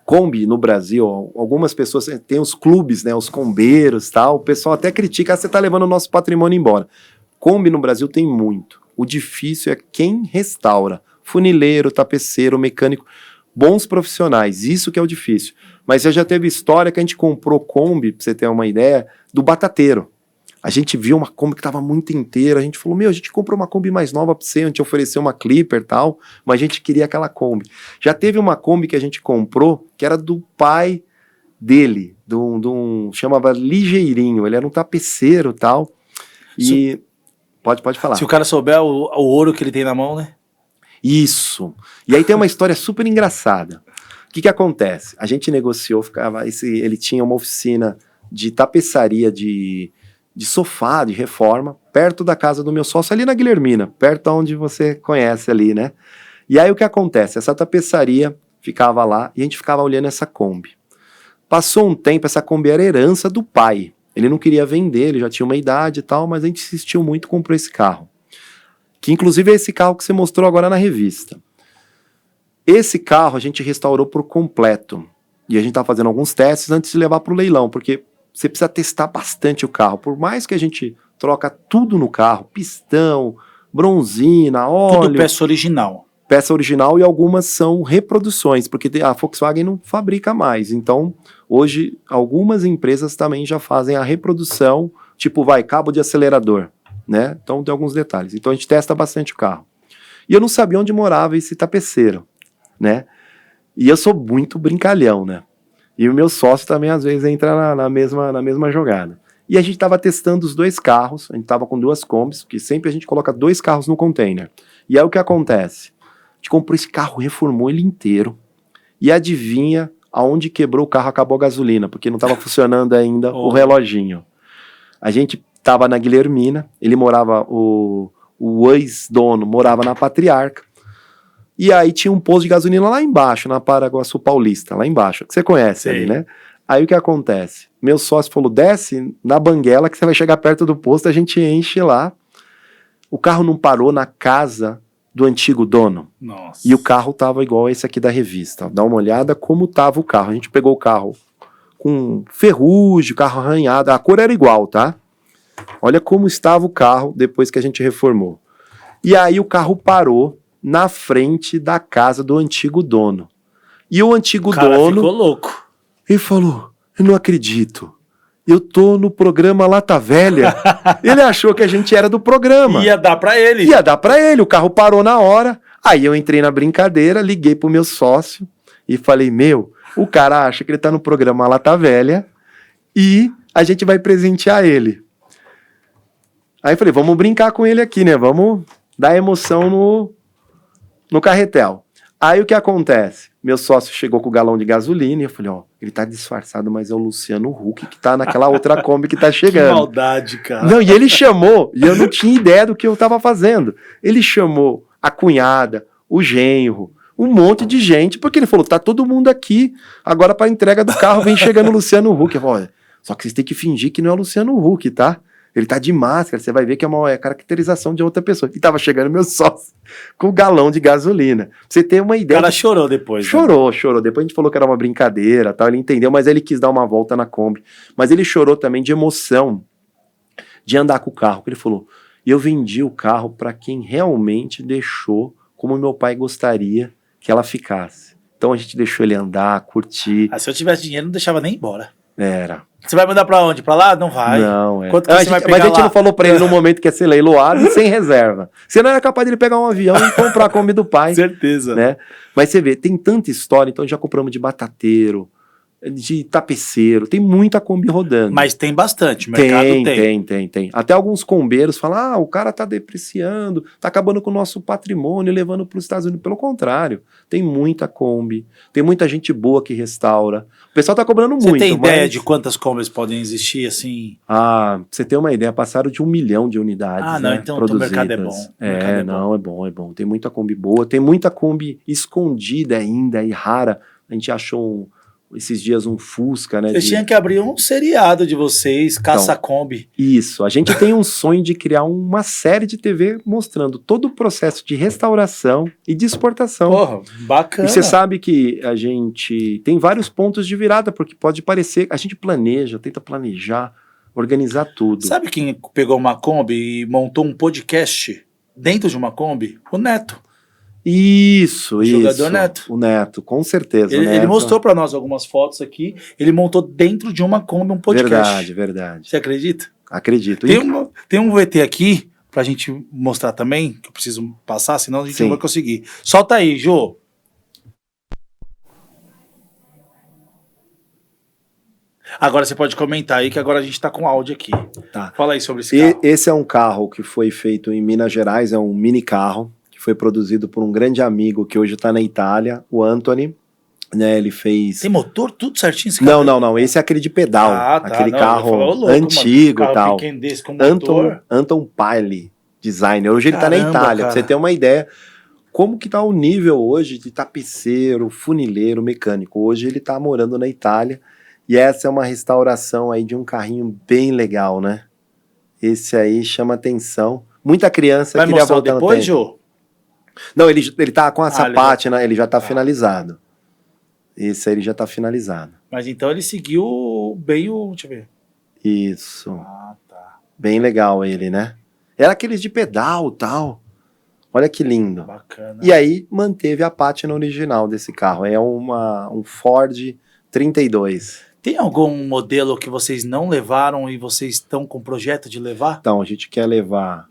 Kombi no Brasil, algumas pessoas... Tem os clubes, né? Os combeiros e tal. O pessoal até critica, você tá levando o nosso patrimônio embora. Kombi no Brasil tem muito. O difícil é quem restaura. Funileiro, tapeceiro, mecânico... Bons profissionais, isso que é o difícil. Mas você já teve história que a gente comprou Kombi, pra você ter uma ideia, do batateiro. A gente viu uma Kombi que tava muito inteira, a gente falou, a gente comprou uma Kombi mais nova pra você, a gente ofereceu uma Clipper e tal, mas a gente queria aquela Kombi. Já teve uma Kombi que a gente comprou, que era do pai dele, chamava Ligeirinho, ele era um tapeceiro e tal, e... Pode falar. Se o cara souber o ouro que ele tem na mão, né? Isso. E aí tem uma história super engraçada. O que acontece? A gente negociou, ele tinha uma oficina de tapeçaria de sofá, de reforma, perto da casa do meu sócio, ali na Guilhermina, perto onde você conhece ali, né? E aí o que acontece? Essa tapeçaria ficava lá e a gente ficava olhando essa Kombi. Passou um tempo, essa Kombi era herança do pai. Ele não queria vender, ele já tinha uma idade e tal, mas a gente insistiu muito e comprou esse carro. Que inclusive é esse carro que você mostrou agora na revista. Esse carro a gente restaurou por completo. E a gente tá fazendo alguns testes antes de levar para o leilão, porque você precisa testar bastante o carro. Por mais que a gente troca tudo no carro, pistão, bronzina, óleo... Tudo peça original. Peça original e algumas são reproduções, porque a Volkswagen não fabrica mais. Então, hoje, algumas empresas também já fazem a reprodução, tipo, cabo de acelerador. Né? Então tem alguns detalhes. Então a gente testa bastante o carro. E eu não sabia onde morava esse tapeceiro, né? E eu sou muito brincalhão, né? E o meu sócio também às vezes entra na mesma jogada. E a gente estava testando os dois carros, a gente estava com 2 Kombis, porque sempre a gente coloca 2 carros no container. E aí o que acontece? A gente comprou esse carro, reformou ele inteiro, e adivinha aonde quebrou o carro, acabou a gasolina, porque não estava funcionando ainda o reloginho. A gente estava na Guilhermina, ele morava, o ex-dono morava na Patriarca, e aí tinha um posto de gasolina lá embaixo, na Paraguaçu Paulista, lá embaixo, que você conhece ali, né? Aí o que acontece? Meu sócio falou, desce na Banguela que você vai chegar perto do posto, a gente enche lá. O carro não parou na casa do antigo dono. Nossa. E o carro tava igual esse aqui da revista. Dá uma olhada como tava o carro. A gente pegou o carro com ferrugem, o carro arranhado, a cor era igual, tá? Olha como estava o carro depois que a gente reformou. E aí o carro parou na frente da casa do antigo dono. E o antigo dono... ficou louco. Ele falou, eu não acredito. Eu tô no programa Lata Velha. Ele achou que a gente era do programa. Ia dar pra ele. Ia dar pra ele. O carro parou na hora. Aí eu entrei na brincadeira, liguei pro meu sócio e falei, o cara acha que ele tá no programa Lata Velha e a gente vai presentear ele. Aí eu falei, vamos brincar com ele aqui, né? Vamos dar emoção no carretel. Aí o que acontece? Meu sócio chegou com o galão de gasolina e eu falei, ele tá disfarçado, mas é o Luciano Huck que tá naquela outra Kombi que tá chegando. Que maldade, cara. Não, e ele chamou, e eu não tinha ideia do que eu tava fazendo. Ele chamou a cunhada, o genro, um monte de gente, porque ele falou, tá todo mundo aqui, agora pra entrega do carro vem chegando o Luciano Huck. Eu falei, só que vocês têm que fingir que não é o Luciano Huck, tá? Ele tá de máscara, você vai ver que é uma caracterização de outra pessoa. E tava chegando meu sócio com o galão de gasolina. Pra você ter uma ideia. O cara chorou depois. Chorou. Depois a gente falou que era uma brincadeira, tal. Ele entendeu, mas ele quis dar uma volta na Kombi. Mas ele chorou também de emoção de andar com o carro. Ele falou, eu vendi o carro para quem realmente deixou como meu pai gostaria que ela ficasse. Então a gente deixou ele andar, curtir. Se eu tivesse dinheiro, não deixava nem embora. Era. Você vai mandar pra onde? Pra lá? Não vai. Não, é. Quanto que você vai pegar mas a gente lá? não falou pra ele no momento que ia ser leiloado e sem reserva. Você não era capaz dele pegar um avião e comprar a Kombi do pai. Certeza. Né? Mas você vê, tem tanta história, então já compramos de batateiro, de tapeceiro, tem muita Kombi rodando. Mas tem bastante, o mercado tem. Até alguns combeiros falam, o cara tá depreciando, tá acabando com o nosso patrimônio, levando para os Estados Unidos. Pelo contrário, tem muita Kombi, tem muita gente boa que restaura. O pessoal tá cobrando muito. Você tem ideia de quantas Kombis podem existir, assim? Pra você ter uma ideia, passaram de 1 milhão de unidades, não, então o mercado é bom. É bom. Tem muita Kombi boa, tem muita Kombi escondida ainda e rara. A gente achou esses dias um Fusca, né? Vocês tinham que abrir um seriado de vocês, Caça-Kombi. Isso, a gente tem um sonho de criar uma série de TV mostrando todo o processo de restauração e de exportação. Porra, bacana. E você sabe que a gente tem vários pontos de virada, porque pode parecer, a gente planeja, tenta planejar, organizar tudo. Sabe quem pegou uma Kombi e montou um podcast dentro de uma Kombi? O Neto. Isso. Jogador Neto. O Neto, com certeza. Ele mostrou para nós algumas fotos aqui. Ele montou dentro de uma Kombi um podcast. Verdade. Você acredita? Acredito. Tem um VT aqui pra gente mostrar também, que eu preciso passar, senão a gente não vai conseguir. Solta aí, Jô. Agora você pode comentar aí, que agora a gente tá com áudio aqui. Tá. Fala aí sobre esse carro. Esse é um carro que foi feito em Minas Gerais, é um mini carro. Foi produzido por um grande amigo que hoje está na Itália, o Anthony, né, ele fez... Tem motor, tudo certinho esse carro? Não, esse é aquele de pedal, aquele carro antigo e tal. Desse com motor. Anton Pyle, designer, hoje ele está na Itália, cara. Pra você ter uma ideia, como que tá o nível hoje de tapeceiro, funileiro, mecânico, hoje ele tá morando na Itália, e essa é uma restauração aí de um carrinho bem legal, né, esse aí chama atenção, muita criança queria voltar no tempo. Vai mostrar depois, Jô? Não, ele tá com essa pátina, ele já tá finalizado. Esse aí ele já tá finalizado. Mas então ele seguiu bem o... Deixa eu ver. Isso. Tá. Bem legal ele, né? Era aqueles de pedal e tal. Olha que lindo. Bacana. E aí manteve a pátina original desse carro. É um Ford 32. Tem algum modelo que vocês não levaram e vocês estão com projeto de levar? Então, a gente quer levar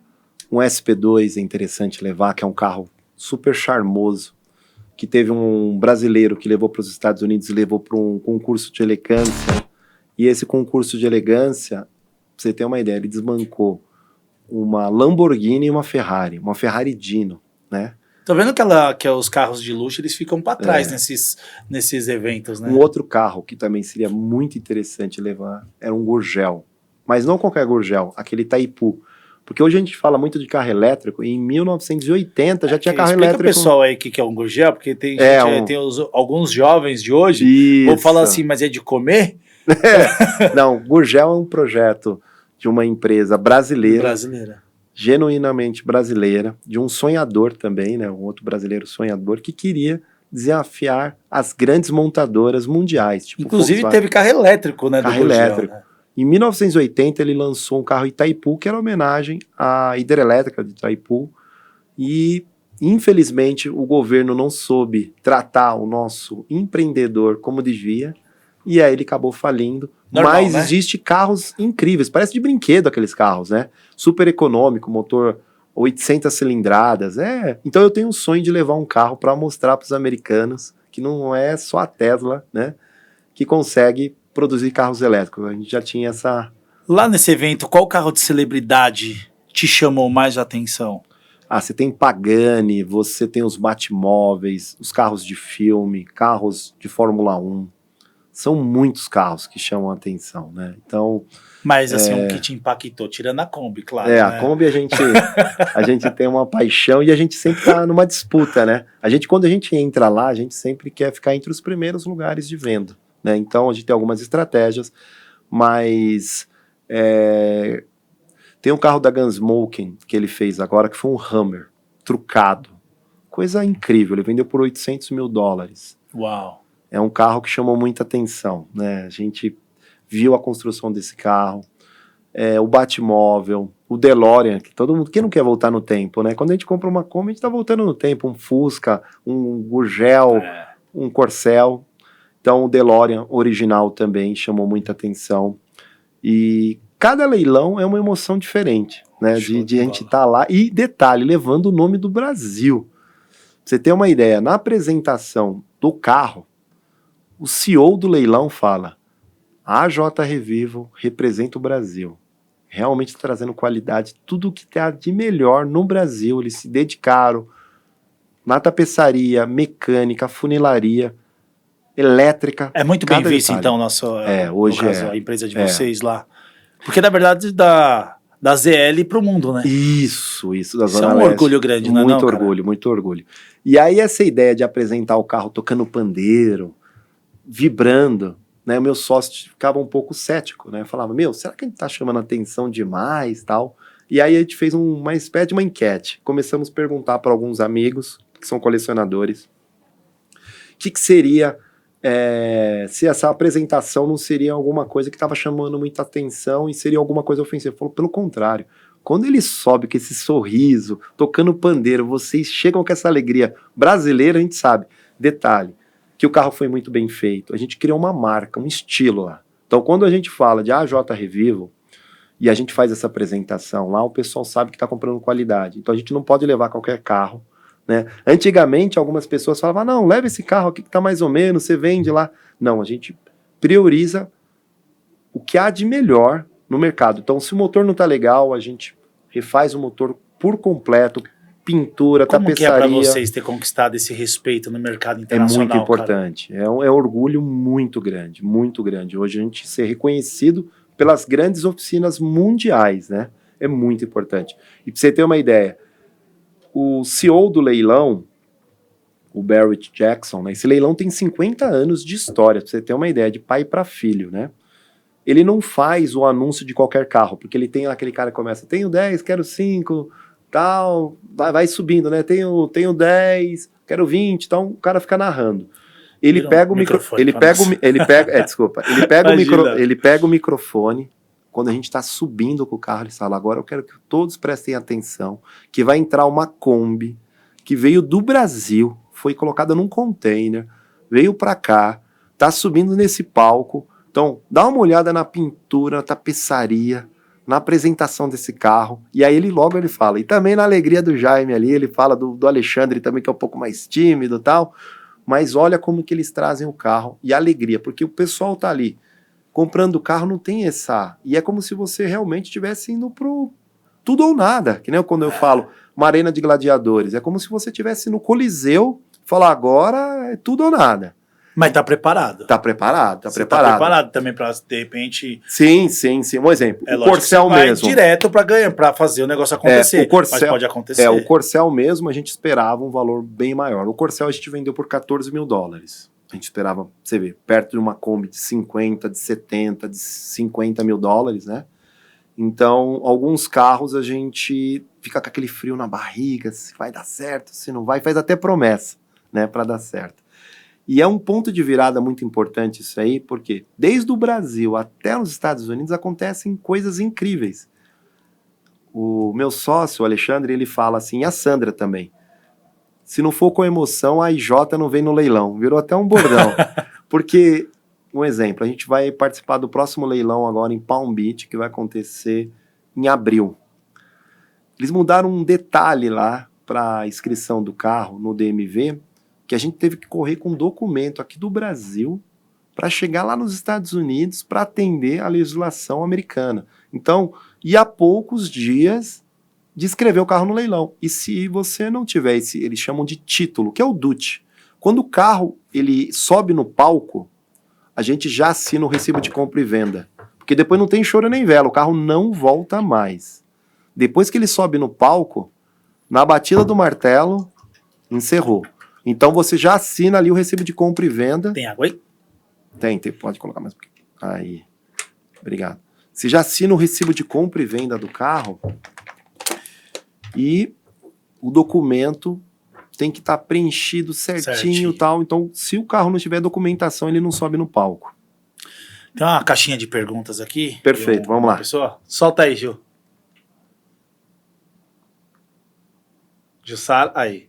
um SP2, é interessante levar, que é um carro super charmoso, que teve um brasileiro que levou para os Estados Unidos e levou para um concurso de elegância, e esse concurso de elegância, pra você ter uma ideia, ele desbancou uma Lamborghini e uma Ferrari Dino, né? Tô vendo que os carros de luxo, eles ficam para trás nesses eventos, né? Um outro carro que também seria muito interessante levar era um Gurgel, mas não qualquer Gurgel, aquele Itaipu. Porque hoje a gente fala muito de carro elétrico, e em 1980 já tinha carro elétrico. Explica o pessoal aí que é um Gurgel, porque tem alguns jovens de hoje, vão falar assim, mas é de comer? Não, Gurgel é um projeto de uma empresa brasileira, genuinamente brasileira, de um sonhador também, né, um outro brasileiro sonhador, que queria desafiar as grandes montadoras mundiais. Tipo inclusive teve carro elétrico, né? Carro elétrico. Né? Em 1980, ele lançou um carro Itaipu, que era homenagem à hidrelétrica de Itaipu, e, infelizmente, o governo não soube tratar o nosso empreendedor como devia, e aí ele acabou falindo. Normal, mas né? Existe carros incríveis, parece de brinquedo aqueles carros, né? Super econômico, motor 800 cilindradas, Então eu tenho um sonho de levar um carro para mostrar para os americanos que não é só a Tesla, né, que consegue produzir carros elétricos. A gente já tinha essa... Lá nesse evento, qual carro de celebridade te chamou mais a atenção? Você tem Pagani, você tem os Batmóveis, os carros de filme, carros de Fórmula 1. São muitos carros que chamam a atenção, né? Então... Mas, assim, o que te impactou, tirando a Kombi, claro. A Kombi a gente tem uma paixão e a gente sempre tá numa disputa, né? Quando a gente entra lá, a gente sempre quer ficar entre os primeiros lugares de venda. Né? Então a gente tem algumas estratégias, mas tem um carro da Gunsmoking que ele fez agora, que foi um Hummer, trucado, coisa incrível, ele vendeu por $800 mil. Uau! É um carro que chamou muita atenção, né? A gente viu a construção desse carro, o Batmóvel, o DeLorean, que todo mundo, quem não quer voltar no tempo, né? Quando a gente compra uma Kombi, a gente tá voltando no tempo, um Fusca, um Gurgel, um Corcel. Então o DeLorean original também chamou muita atenção. E cada leilão é uma emoção diferente, né? De a gente estar lá. E detalhe, levando o nome do Brasil. Pra você ter uma ideia, na apresentação do carro, O CEO do leilão fala, a AJ Revival representa o Brasil. Realmente trazendo qualidade, tudo o que tem de melhor no Brasil. Eles se dedicaram na tapeçaria, mecânica, funilaria, elétrica. É muito bem visto, então, hoje no caso, a empresa de vocês lá. Porque, na verdade, da ZL pro mundo, né? Isso, da Zona Leste. É um orgulho grande, né? Muito orgulho, muito orgulho. E aí essa ideia de apresentar o carro tocando pandeiro, vibrando, né? O meu sócio ficava um pouco cético, né? Falava, será que a gente tá chamando atenção demais, tal? E aí a gente fez uma espécie de uma enquete. Começamos a perguntar para alguns amigos que são colecionadores o que seria se essa apresentação não seria alguma coisa que estava chamando muita atenção e seria alguma coisa ofensiva. Falou, pelo contrário, quando ele sobe com esse sorriso, tocando pandeiro, vocês chegam com essa alegria brasileira, a gente sabe. Detalhe, que o carro foi muito bem feito. A gente criou uma marca, um estilo lá. Então, quando a gente fala de AJ Revival e a gente faz essa apresentação lá, o pessoal sabe que está comprando qualidade. Então, a gente não pode levar qualquer carro, né? Antigamente, algumas pessoas falavam, não, leva esse carro aqui que tá mais ou menos, você vende lá. Não, a gente prioriza o que há de melhor no mercado. Então, se o motor não tá legal, a gente refaz o motor por completo, pintura, Como tapeçaria. Como que é para vocês ter conquistado esse respeito no mercado internacional? É muito importante, é um orgulho muito grande, muito grande. Hoje a gente ser reconhecido pelas grandes oficinas mundiais, né? É muito importante. E para você ter uma ideia, o CEO do leilão, o Barrett Jackson, né? Esse leilão tem 50 anos de história, pra você ter uma ideia, de pai para filho, né? Ele não faz o anúncio de qualquer carro, porque ele tem aquele cara que começa, tenho 10, quero 5, tal, vai subindo, né? Tenho 10, quero 20, então o cara fica narrando. Ele pega o microfone. Ele pega o microfone. Quando a gente está subindo com o carro, ele fala, agora eu quero que todos prestem atenção, que vai entrar uma Kombi, que veio do Brasil, foi colocada num container, veio para cá, tá subindo nesse palco. Então, dá uma olhada na pintura, na tapeçaria, na apresentação desse carro. E aí ele fala, e também na alegria do Jaime ali, ele fala do Alexandre também, que é um pouco mais tímido e tal, mas olha como que eles trazem o carro e a alegria, porque o pessoal tá ali, comprando o carro, não tem essa... E é como se você realmente estivesse indo pro tudo ou nada. Que nem quando eu falo uma arena de gladiadores. É como se você estivesse no Coliseu, falar agora é tudo ou nada. Mas tá preparado. Tá preparado. Tá preparado também pra, de repente... Sim. Um exemplo. O Corcel mesmo. Direto pra ganhar, pra fazer o negócio acontecer. Mas pode acontecer. O Corcel mesmo, a gente esperava um valor bem maior. O Corcel a gente vendeu por $14 mil. A gente esperava, você vê, perto de uma Kombi de 50, de 70, de $50 mil, né? Então, alguns carros a gente fica com aquele frio na barriga, se vai dar certo, se não vai, faz até promessa, né, para dar certo. E é um ponto de virada muito importante isso aí, porque desde o Brasil até os Estados Unidos acontecem coisas incríveis. O meu sócio, o Alexandre, ele fala assim, e a Sandra também, se não for com emoção, a IJ não vem no leilão. Virou até um bordão. Porque, um exemplo, a gente vai participar do próximo leilão agora em Palm Beach, que vai acontecer em abril. Eles mudaram um detalhe lá para a inscrição do carro no DMV, que a gente teve que correr com um documento aqui do Brasil para chegar lá nos Estados Unidos para atender a legislação americana. Então, e há poucos dias de inscrever o carro no leilão. E se você não tiver esse, eles chamam de título, que é o DUT. Quando o carro ele sobe no palco, a gente já assina o recibo de compra e venda. Porque depois não tem choro nem vela, o carro não volta mais. Depois que ele sobe no palco, na batida do martelo, encerrou. Então você já assina ali o recibo de compra e venda. Tem água aí? Tem, pode colocar mais um pouquinho. Aí, obrigado. Você já assina o recibo de compra e venda do carro e o documento tem que estar preenchido certinho e tal. Então, se o carro não tiver documentação, ele não sobe no palco. Tem uma caixinha de perguntas aqui. Perfeito, vamos lá. Pessoa, solta aí, Gil. Jussara, aí.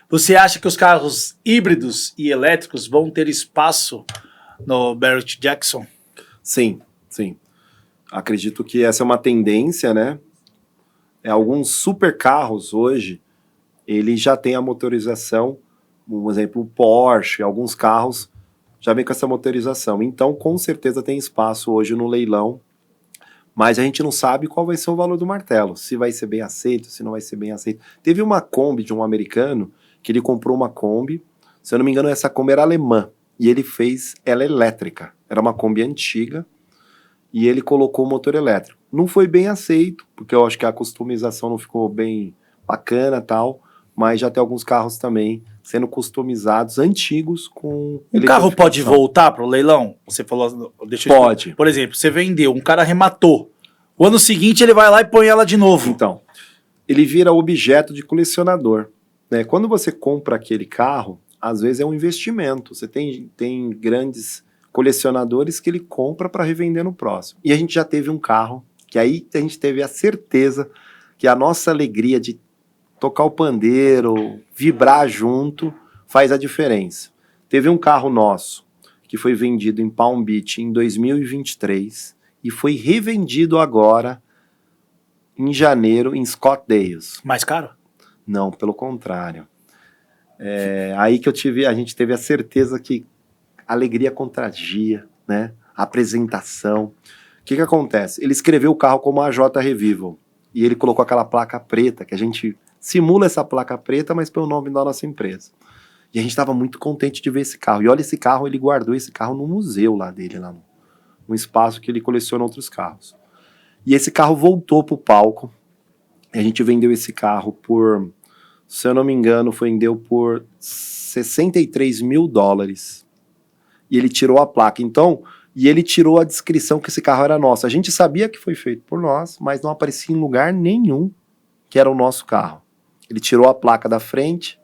Você acha que os carros híbridos e elétricos vão ter espaço no Barrett Jackson? Sim. Acredito que essa é uma tendência, né? Alguns supercarros hoje, ele já tem a motorização, por exemplo, o Porsche, alguns carros já vem com essa motorização. Então, com certeza tem espaço hoje no leilão, mas a gente não sabe qual vai ser o valor do martelo, se vai ser bem aceito, se não vai ser bem aceito. Teve uma Kombi de um americano, que ele comprou uma Kombi, se eu não me engano essa Kombi era alemã, e ele fez ela elétrica, era uma Kombi antiga, e ele colocou o motor elétrico. Não foi bem aceito, porque eu acho que a customização não ficou bem bacana e tal, mas já tem alguns carros também sendo customizados, antigos, com o carro pode voltar para o leilão? Você falou... Pode. Por exemplo, você vendeu, um cara arrematou. O ano seguinte ele vai lá e põe ela de novo. Então, ele vira objeto de colecionador. Né? Quando você compra aquele carro, às vezes é um investimento. Você tem grandes colecionadores que ele compra para revender no próximo. E a gente já teve um carro, que aí a gente teve a certeza que a nossa alegria de tocar o pandeiro, vibrar junto, faz a diferença. Teve um carro nosso que foi vendido em Palm Beach em 2023 e foi revendido agora em janeiro em Scottsdale. Mais caro? Não, pelo contrário. Aí que a gente teve a certeza que alegria contagia, né? A apresentação. O que acontece? Ele escreveu o carro como AJ Revival e ele colocou aquela placa preta que a gente simula essa placa preta, mas pelo nome da nossa empresa. E a gente estava muito contente de ver esse carro. E olha esse carro, ele guardou esse carro no museu lá dele, lá no espaço que ele coleciona outros carros. E esse carro voltou pro palco. E a gente vendeu esse carro por, se eu não me engano, vendeu por $63 mil. E ele tirou a placa. Então, e ele tirou a descrição que esse carro era nosso. A gente sabia que foi feito por nós, mas não aparecia em lugar nenhum que era o nosso carro. Ele tirou a placa da frente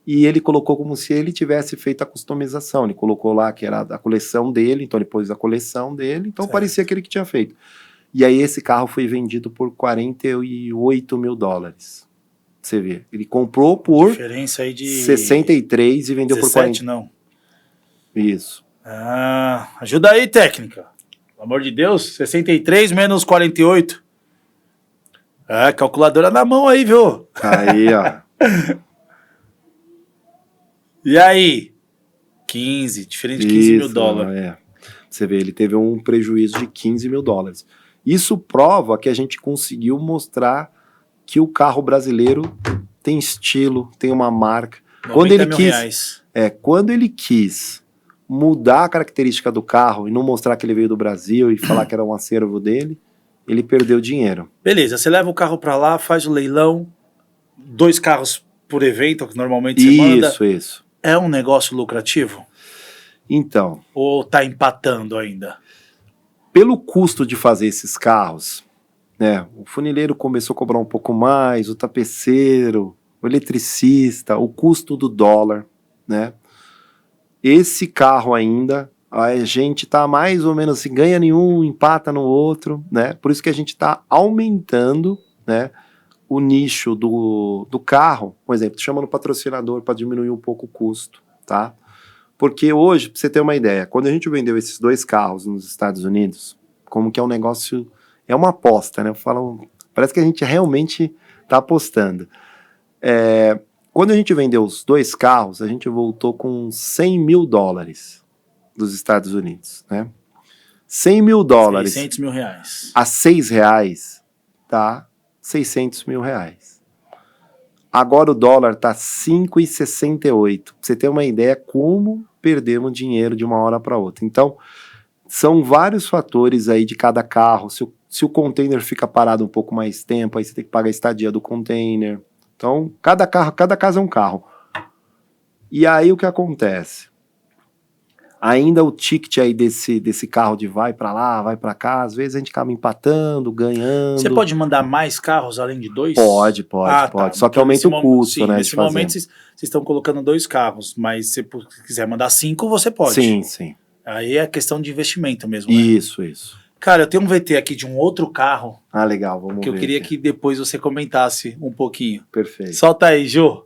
e ele colocou como se ele tivesse feito a customização. Ele colocou lá que era a coleção dele, então ele pôs a coleção dele, então parecia aquele que tinha feito. E aí esse carro foi vendido por $48 mil. Você vê, ele comprou por diferença aí de 63 e vendeu 17, por 40. Não. Isso. Ajuda aí, técnica. Pelo amor de Deus, 63 menos 48. Calculadora na mão aí, viu? Aí, ó. E aí? 15, diferente de $15 mil. Você vê, ele teve um prejuízo de $15 mil. Isso prova que a gente conseguiu mostrar que o carro brasileiro tem estilo, tem uma marca. Quando ele quis mudar a característica do carro e não mostrar que ele veio do Brasil e falar que era um acervo dele, ele perdeu dinheiro. Beleza, você leva o carro para lá, faz o leilão, 2 carros por evento, que normalmente você manda. Isso. É um negócio lucrativo? Então. Ou tá empatando ainda? Pelo custo de fazer esses carros, né, o funileiro começou a cobrar um pouco mais, o tapeceiro, o eletricista, o custo do dólar, né? Esse carro ainda, a gente tá mais ou menos assim, ganha nenhum, empata no outro, né? Por isso que a gente tá aumentando, né, o nicho do carro. Por exemplo, chamando o patrocinador para diminuir um pouco o custo, tá? Porque hoje, pra você ter uma ideia, quando a gente vendeu esses 2 carros nos Estados Unidos, como que é um negócio, é uma aposta, né? Eu falo, parece que a gente realmente tá apostando. Quando a gente vendeu os 2 carros, a gente voltou com $100 mil dos Estados Unidos, né? $100 mil. 600 mil reais. A R$6, tá? $600 mil. Agora o dólar tá 5,68. Pra você ter uma ideia como perdemos dinheiro de uma hora para outra. Então, são vários fatores aí de cada carro. Se o container fica parado um pouco mais tempo, aí você tem que pagar a estadia do container. Então, cada caso é um carro. E aí o que acontece? Ainda o ticket aí desse carro de vai para lá, vai para cá, às vezes a gente acaba empatando, ganhando. Você pode mandar mais carros além de 2? Pode. Tá. Só que aumenta o custo, sim, né? Nesse momento vocês estão colocando 2 carros, mas se quiser mandar 5, você pode. Sim. Aí é questão de investimento mesmo, né? Isso. Cara, eu tenho um VT aqui de um outro carro. Legal, vamos ver. Que eu queria que depois você comentasse um pouquinho. Perfeito. Solta aí, Jô.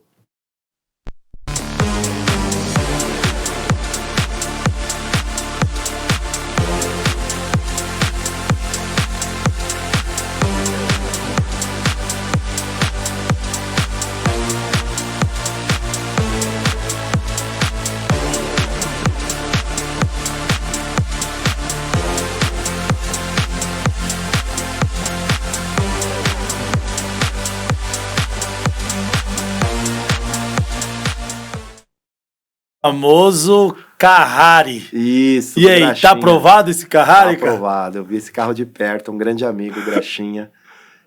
Famoso Carrari. Isso. E aí, Graxinha. tá aprovado esse Carrari, tá cara? aprovado. Eu vi esse carro de perto, um grande amigo, Graxinha.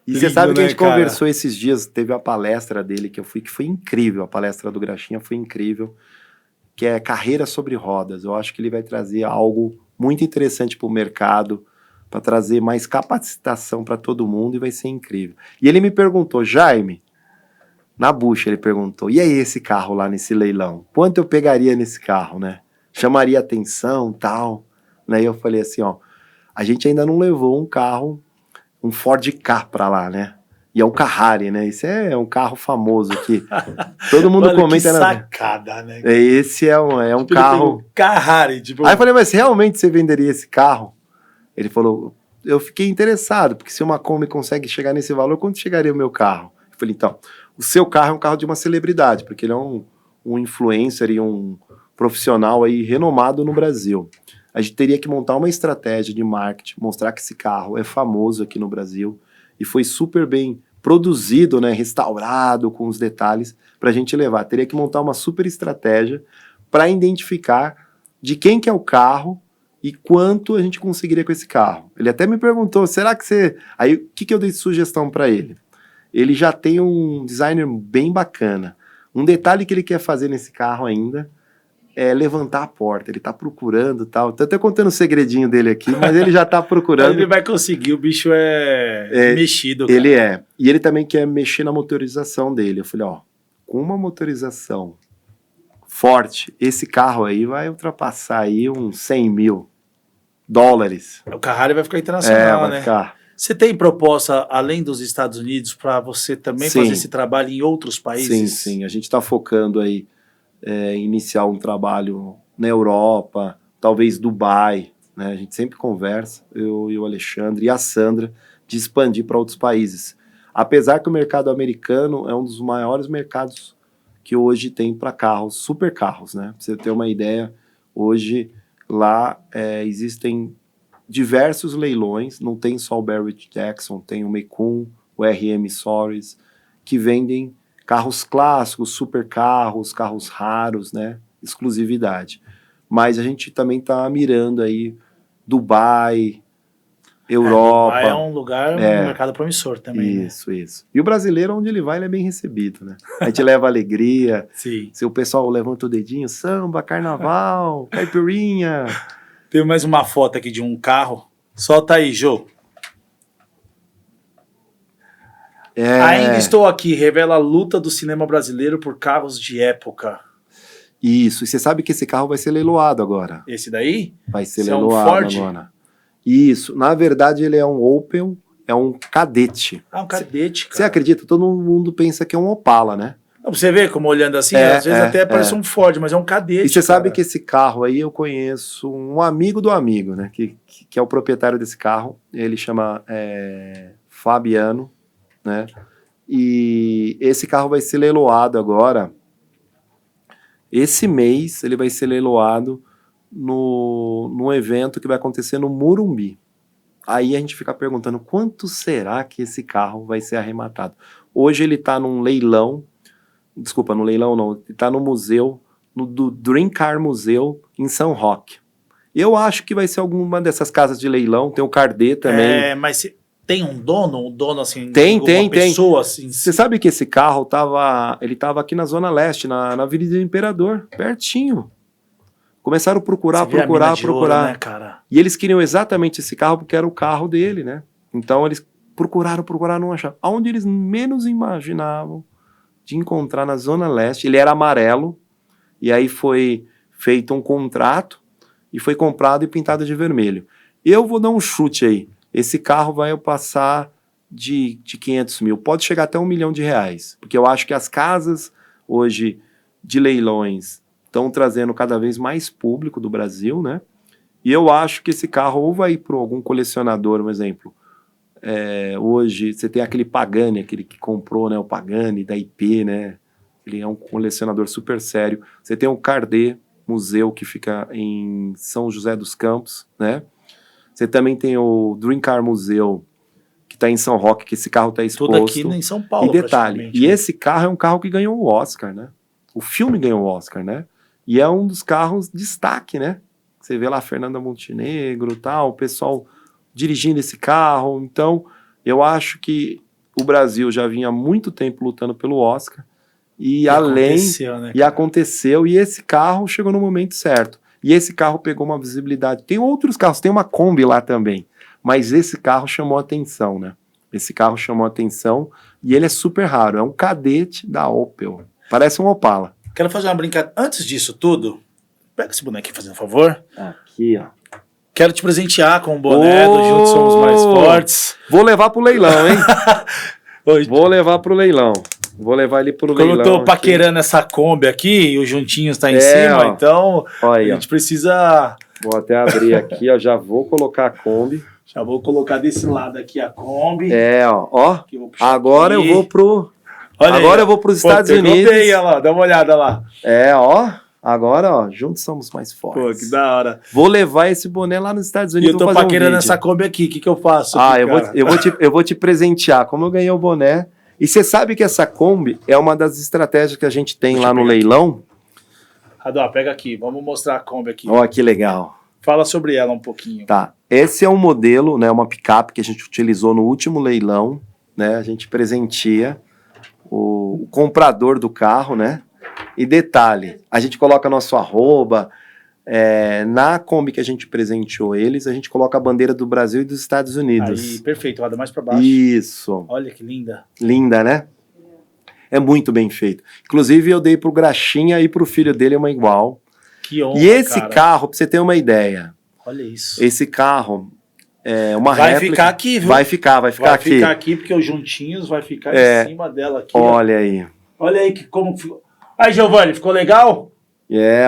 E você Lindo, sabe que a gente né, cara? conversou esses dias, teve a palestra dele que eu fui, que foi incrível. A palestra do Graxinha foi incrível, que é Carreira sobre Rodas. Eu acho que ele vai trazer algo muito interessante para o mercado, para trazer mais capacitação para todo mundo, e vai ser incrível. E ele me perguntou, Jaime, na bucha ele perguntou, e aí esse carro lá nesse leilão? Quanto eu pegaria nesse carro, né? Chamaria atenção, tal, né? E eu falei assim, ó, a gente ainda não levou um carro, um Ford Ka para lá, né? E é um Carrari, né? Esse é um carro famoso que todo mundo Mano, comenta. que né? sacada, né? Esse é um Tipo, carro... Carrari, tipo... Aí eu falei, mas realmente você venderia esse carro? Ele falou, eu fiquei interessado, porque se uma Kombi consegue chegar nesse valor, quanto chegaria o meu carro? Eu falei, então, o seu carro é um carro de uma celebridade, porque ele é um influencer e um profissional aí renomado no Brasil. A gente teria que montar uma estratégia de marketing, mostrar que esse carro é famoso aqui no Brasil e foi super bem produzido, né, restaurado com os detalhes para a gente levar. Teria que montar uma super estratégia para identificar de quem que é o carro e quanto a gente conseguiria com esse carro. Ele até me perguntou, será que você... Aí, o que eu dei de sugestão para ele? Ele já tem um designer bem bacana. Um detalhe que ele quer fazer nesse carro ainda é levantar a porta. Ele tá procurando e tal. Tô até contando o segredinho dele aqui, mas ele já tá procurando. Ele vai conseguir, o bicho é mexido, cara. Ele é. E ele também quer mexer na motorização dele. Eu falei, ó, com uma motorização forte, esse carro aí vai ultrapassar aí uns 100 mil dólares. O Carrari vai ficar internacional, vai né? ficar. Você tem proposta, além dos Estados Unidos, para você também fazer esse trabalho em outros países? Sim. A gente está focando aí iniciar um trabalho na Europa, talvez Dubai, né? A gente sempre conversa, eu e o Alexandre e a Sandra, de expandir para outros países. Apesar que o mercado americano é um dos maiores mercados que hoje tem para carros, super carros, né? Pra você ter uma ideia, hoje lá existem diversos leilões, não tem só o Barrett Jackson, tem o Mekun, o RM Soares, que vendem carros clássicos, super carros, carros raros, né? Exclusividade. Mas a gente também está mirando aí Dubai, Europa. Dubai é um lugar, um mercado promissor também. Isso. E o brasileiro, onde ele vai, ele é bem recebido, né? A gente leva alegria. Sim. Se o pessoal levanta o dedinho, samba, carnaval, caipirinha. Tem mais uma foto aqui de um carro. Solta aí, Jô. Ainda estou aqui, revela a luta do cinema brasileiro por carros de época. Isso, e você sabe que esse carro vai ser leiloado agora. Esse daí? Vai ser Esse leiloado é um Ford? agora. Isso, na verdade ele é um Opel, é um Kadett. Um Kadett, cara. Você acredita? Todo mundo pensa que é um Opala, né? Não, você vê como olhando assim, às vezes até parece um Ford, mas é um Kadett. E você sabe que esse carro aí eu conheço um amigo do amigo, né? Que é o proprietário desse carro. Ele chama Fabiano, né? E esse carro vai ser leiloado agora. Esse mês ele vai ser leiloado num evento que vai acontecer no Morumbi. Aí a gente fica perguntando quanto será que esse carro vai ser arrematado. Hoje ele está num leilão. Desculpa, no leilão não, está no museu, do Dream Car Museu, em São Roque. Eu acho que vai ser alguma dessas casas de leilão, tem o Cardê também. Mas tem um dono assim? Tem. Pessoa assim? Você sabe que esse carro ele tava aqui na Zona Leste, na Avenida do Imperador, pertinho. Começaram a procurar. Ouro, né, cara? E eles queriam exatamente esse carro porque era o carro dele, né? Então eles procuraram, não acharam. Aonde eles menos imaginavam de encontrar na Zona Leste, ele era amarelo, e aí foi feito um contrato, e foi comprado e pintado de vermelho. Eu vou dar um chute aí, esse carro vai passar de 500 mil, pode chegar até R$1 milhão, porque eu acho que as casas hoje de leilões estão trazendo cada vez mais público do Brasil, né? E eu acho que esse carro ou vai para algum colecionador, um exemplo. Hoje você tem aquele Pagani, aquele que comprou, né, o Pagani da IP, né? Ele é um colecionador super sério. Você tem o Cardê Museu, que fica em São José dos Campos, né? Você também tem o Dream Car Museu, que está em São Roque, que esse carro está exposto. Tudo aqui em São Paulo, e detalhe, e esse carro é um carro que ganhou o Oscar, né? O filme ganhou o Oscar, né? E é um dos carros destaque, né? Você vê lá a Fernanda Montenegro, tal, o pessoal dirigindo esse carro. Então, eu acho que o Brasil já vinha há muito tempo lutando pelo Oscar. E aconteceu, né, e aconteceu, e esse carro chegou no momento certo. E esse carro pegou uma visibilidade. Tem outros carros, tem uma Kombi lá também. Mas esse carro chamou atenção, né? Esse carro chamou atenção e ele é super raro. É um cadete da Opel. Parece um Opala. Quero fazer uma brincadeira. Antes disso tudo, pega esse bonequinho, fazendo um favor. Aqui, ó. Quero te presentear com o boné do Juntos Somos Mais Fortes. Vou levar pro leilão, hein? Vou levar pro leilão. Vou levar ele pro leilão. Quando eu tô paquerando essa Kombi aqui e o Juntinhos tá em cima, ó. Então olha, a gente precisa... Vou até abrir aqui, ó. Já vou colocar a Kombi. Já vou colocar desse lado aqui a Kombi. Ó. Agora eu vou pro... Olha agora aí, eu vou pros Estados Unidos. Olha lá, dá uma olhada lá. Ó. Agora, ó, juntos somos mais fortes. Pô, que da hora. Vou levar esse boné lá nos Estados Unidos. E eu tô paquerando essa Kombi aqui, o que eu faço? Eu vou te presentear. Como eu ganhei o boné... E você sabe que essa Kombi é uma das estratégias que a gente tem lá no leilão? Radó, pega aqui, vamos mostrar a Kombi aqui. Ó, que legal. Fala sobre ela um pouquinho. Tá, esse é um modelo, né, uma picape que a gente utilizou no último leilão, né, a gente presenteia o comprador do carro, né, e detalhe, a gente coloca nosso arroba, na Kombi que a gente presenteou eles, a gente coloca a bandeira do Brasil e dos Estados Unidos. Aí, perfeito, roda mais pra baixo. Isso. Olha que linda. Linda, né? É muito bem feito. Inclusive, eu dei pro Graxinha e pro filho dele uma igual. Que honra, e esse carro, pra você ter uma ideia... Olha isso. Esse carro é uma réplica. Vai ficar aqui, viu? Vai ficar aqui. Vai ficar aqui, porque os Juntinhos vai ficar em cima dela aqui. Olha aí. Olha aí como ficou. Aí, Giovanni, ficou legal?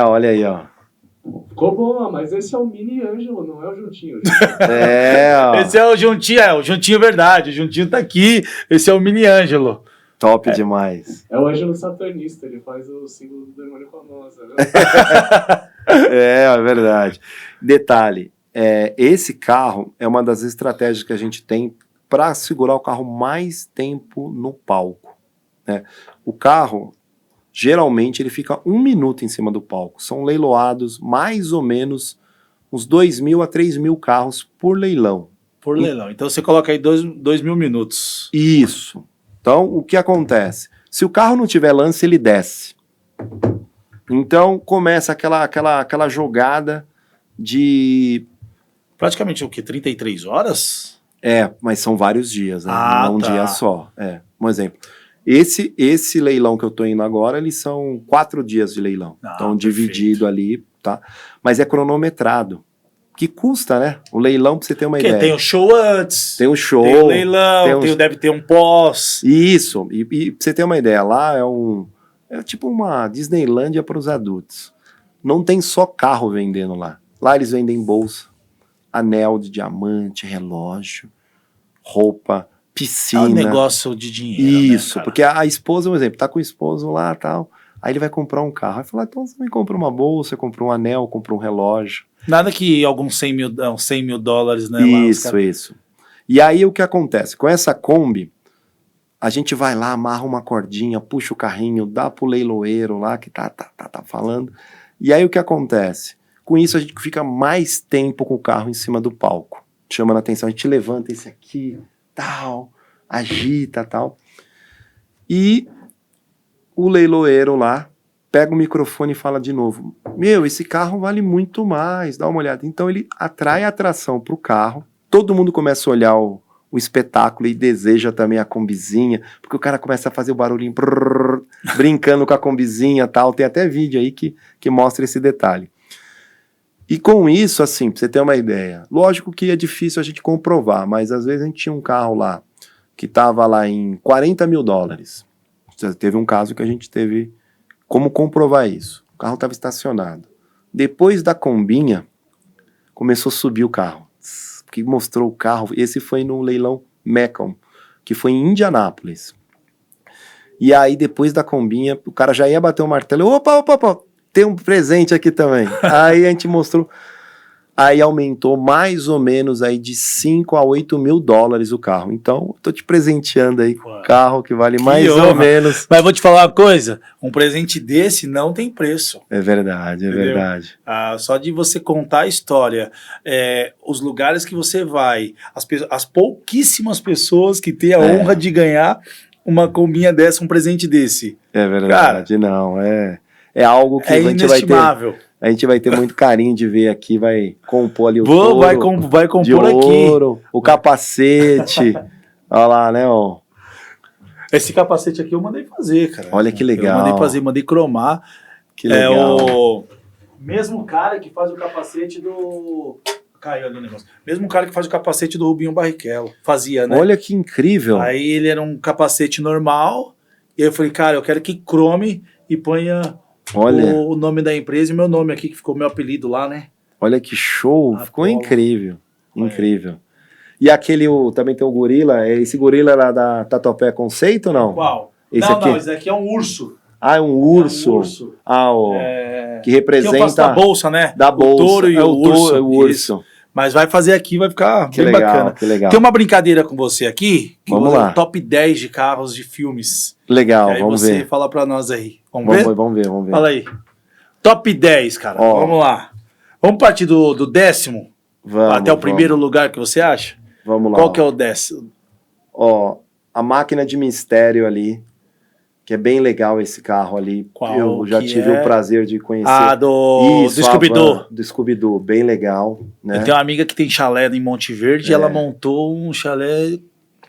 Olha aí, ó. Ficou boa, mas esse é o Mini Ângelo, não é o Juntinho. Ó. Esse é o Juntinho verdade, o Juntinho tá aqui, esse é o Mini Ângelo. Top demais. É o Ângelo satanista, ele faz o símbolo do demônio famosa, né? É verdade. Detalhe, esse carro é uma das estratégias que a gente tem para segurar o carro mais tempo no palco, né? O carro... Geralmente ele fica 1 minuto em cima do palco. São leiloados mais ou menos uns 2.000 a 3.000 carros por leilão. Por leilão. Então você coloca aí 2.000 minutos. Isso. Então o que acontece? Se o carro não tiver lance, ele desce. Então começa aquela jogada de... Praticamente o quê? 33 horas? Mas são vários dias, né? Ah, não um dia só. Um exemplo. Esse leilão que eu tô indo agora, eles são 4 dias de leilão. Então, dividido ali, tá? Mas é cronometrado. Que custa, né? O leilão, pra você ter uma ideia. Tem o show antes. Tem o show. Tem o leilão, deve ter um pós. Isso. E pra você ter uma ideia, lá é tipo uma Disneylândia para os adultos. Não tem só carro vendendo lá. Lá eles vendem bolsa, anel de diamante, relógio, roupa... piscina. É um negócio de dinheiro. Isso, né, porque a esposa, por exemplo, tá com o esposo lá e tal, aí ele vai comprar um carro. Aí fala, então você me compra uma bolsa, compra um anel, compra um relógio. Nada que alguns 100 mil dólares, né? Isso. E aí o que acontece? Com essa Kombi, a gente vai lá, amarra uma cordinha, puxa o carrinho, dá pro leiloeiro lá que tá falando. E aí o que acontece? Com isso a gente fica mais tempo com o carro em cima do palco, chamando a atenção. A gente levanta esse aqui... tal, agita, tal. E o leiloeiro lá pega o microfone e fala de novo, esse carro vale muito mais, dá uma olhada. Então ele atrai a atração pro carro, todo mundo começa a olhar o espetáculo e deseja também a kombizinha, porque o cara começa a fazer o barulhinho, brincando com a kombizinha, tal. Tem até vídeo aí que mostra esse detalhe. E com isso, assim, pra você ter uma ideia, lógico que é difícil a gente comprovar, mas às vezes a gente tinha um carro lá que tava lá em 40 mil dólares. Teve um caso que a gente teve como comprovar isso. O carro estava estacionado. Depois da combinha, começou a subir o carro. Que mostrou o carro. Esse foi no leilão Mecum, que foi em Indianápolis. E aí, depois da combinha, o cara já ia bater o martelo. Opa. Tem um presente aqui também. Aí a gente mostrou. Aí aumentou mais ou menos aí de 5 a 8 mil dólares o carro. Então, tô te presenteando aí com um carro que vale mais ou menos. Mas vou te falar uma coisa, um presente desse não tem preço. É verdade, entendeu? Verdade. Só de você contar a história, os lugares que você vai, as pouquíssimas pessoas que têm a honra de ganhar uma combinha dessa, um presente desse. É verdade, cara, não, é algo que a gente vai ter muito carinho de ver aqui, vai compor ali o touro, vai compor de ouro, aqui. O capacete, olha lá, né, ó. Esse capacete aqui eu mandei fazer, cara. Olha que legal. Eu mandei fazer, mandei cromar. Que legal. É o mesmo cara que faz o capacete do... Caiu ali o negócio. Mesmo cara que faz o capacete do Rubinho Barrichello. Fazia, né? Olha que incrível. Aí ele era um capacete normal, e aí eu falei, cara, eu quero que crome e ponha... o nome da empresa e meu nome aqui, que ficou meu apelido lá, né? Olha que show, ficou incrível, incrível. E aquele, também tem o gorila, esse gorila era da Tatuapé Conceito ou não? Qual? Esse esse daqui é um urso. Ah, é um urso. É um urso. Que representa... Que eu faço da bolsa, né? Da bolsa. O touro e o urso. O urso. Mas vai fazer aqui, vai ficar que bem legal, bacana. Que legal. Tem uma brincadeira com você aqui, que vamos lá. É o top 10 de carros de filmes. Legal, aí vamos ver. Aí você fala pra nós aí. Vamos ver? Vamos ver. Fala aí. Top 10, cara. Vamos lá. Vamos partir do 10º? Até o primeiro lugar que você acha? Vamos lá. Qual que é o 10º? A Máquina de Mistério ali, que é bem legal esse carro ali. Qual eu já tive o prazer de conhecer. Do Scooby-Doo. Do Scooby-Doo, bem legal. Né? Eu tenho uma amiga que tem chalé em Monte Verde e ela montou um chalé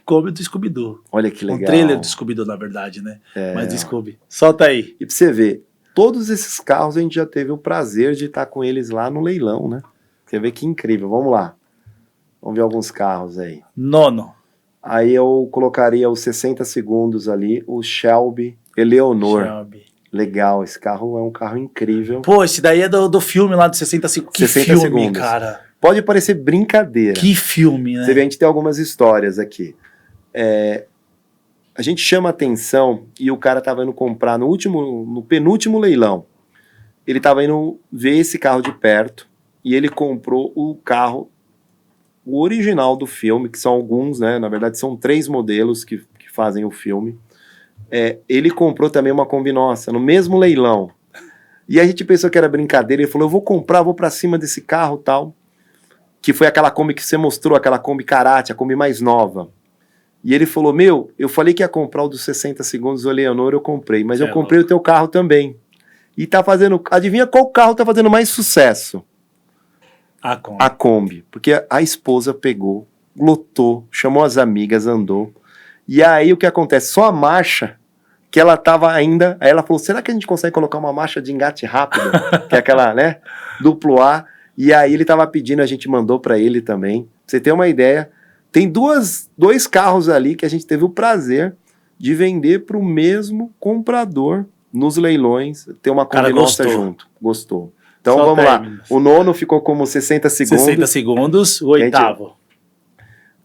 como do Scooby-Doo. Olha que legal. Um trailer do Scooby-Doo, na verdade, né? Mas do Scooby. Solta aí. E pra você ver, todos esses carros a gente já teve o prazer de estar com eles lá no leilão, né? Você vê que incrível. Vamos lá. Vamos ver alguns carros aí. 9º. Aí eu colocaria os 60 segundos ali, o Shelby Eleonor. Legal, esse carro é um carro incrível. Pô, esse daí é do filme lá de 60 segundos. Que 60 filme, segundos. Cara. Pode parecer brincadeira. Que filme, né? Você vê, a gente tem algumas histórias aqui. A gente chama atenção e o cara tava indo comprar no penúltimo leilão. Ele tava indo ver esse carro de perto e ele comprou o carro, o original do filme, que são alguns, né? Na verdade, são 3 modelos que fazem o filme. Ele comprou também uma Kombi nossa, no mesmo leilão. E a gente pensou que era brincadeira. Ele falou, eu vou comprar, vou pra cima desse carro tal. Que foi aquela Kombi que você mostrou, aquela Kombi Karate, a Kombi mais nova. E ele falou, eu falei que ia comprar o dos 60 segundos, o Eleonor, eu comprei. Mas eu comprei o teu carro também. E tá fazendo... Adivinha qual carro tá fazendo mais sucesso? A Kombi. Porque a esposa pegou, lotou, chamou as amigas, andou. E aí o que acontece? Só a marcha que ela tava ainda... Aí ela falou, será que a gente consegue colocar uma marcha de engate rápido? Que é aquela, né? Duplo A. E aí ele tava pedindo, a gente mandou pra ele também. Pra você ter uma ideia, tem dois carros ali que a gente teve o prazer de vender pro mesmo comprador nos leilões. Ter uma Kombi nossa junto. Gostou. Então vamos lá. O 9º ficou como 60 segundos. 60 segundos. O 8º.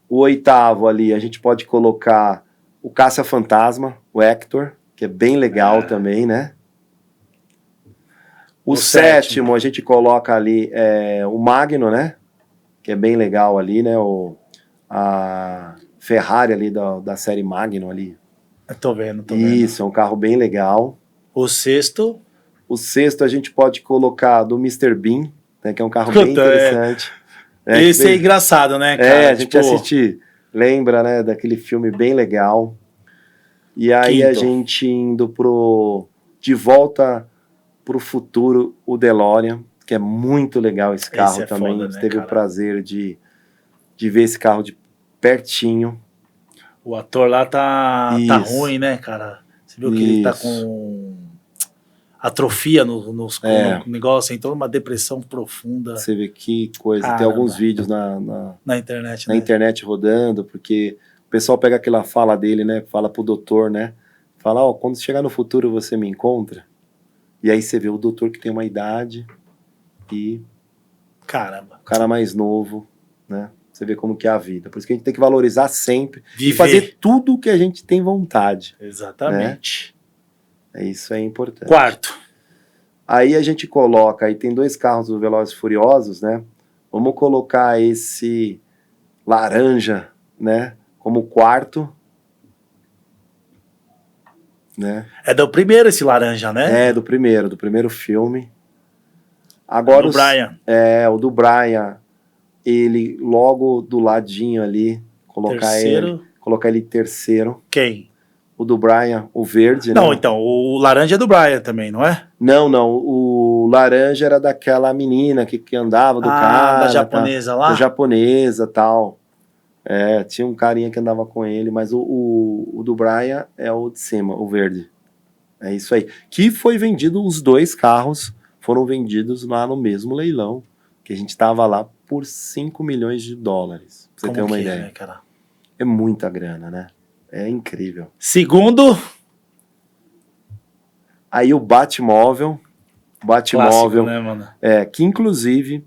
O 8º ali, a gente pode colocar o Caça-Fantasma, o Hector, que é bem legal também, né? O 7º, a gente coloca ali o Magno, né? Que é bem legal ali, né? A Ferrari ali da série Magno ali. Eu tô vendo. Isso, é um carro bem legal. O 6º? O 6º a gente pode colocar do Mr. Bean, né? Que é um carro bem interessante. Esse é engraçado, né, cara? A gente assiste, lembra, né? Daquele filme bem legal. E aí a gente indo de volta pro futuro, o DeLorean, que é muito legal esse carro também. Foda, a gente teve o prazer de ver esse carro de pertinho. O ator lá tá ruim, né, cara? Você viu que ele tá com atrofia no negócio, então uma depressão profunda. Você vê que coisa. Caramba. Tem alguns vídeos na internet, na internet rodando, porque o pessoal pega aquela fala dele, né? Fala pro doutor, né? Fala, quando chegar no futuro você me encontra. E aí você vê o doutor que tem uma idade e... Caramba. O cara mais novo, né? Você vê como que é a vida. Por isso que a gente tem que valorizar sempre. Viver. E fazer tudo o que a gente tem vontade. Exatamente. Né? Isso é importante. 4º. Aí a gente coloca, aí tem 2 carros do Velozes e Furiosos, né? Vamos colocar esse laranja, né? Como quarto. Né? É do primeiro esse laranja, né? É, do primeiro filme. Agora do Brian. O do Brian, ele logo do ladinho ali, colocar ele terceiro. Quem? O do Brian, o verde, não, né? Então, o laranja é do Brian também, não é? Não, o laranja era daquela menina que andava do cara. Da japonesa lá? Da japonesa, tal. É, tinha um carinha que andava com ele, mas o do Brian é o de cima, o verde. É isso aí. Que foi vendido, os 2 carros foram vendidos lá no mesmo leilão, que a gente tava lá por $5 milhões. Pra você ter uma ideia. Né, cara? É muita grana, né? É incrível. Segundo... Aí o Batmóvel, Clássico, né, mano? Que inclusive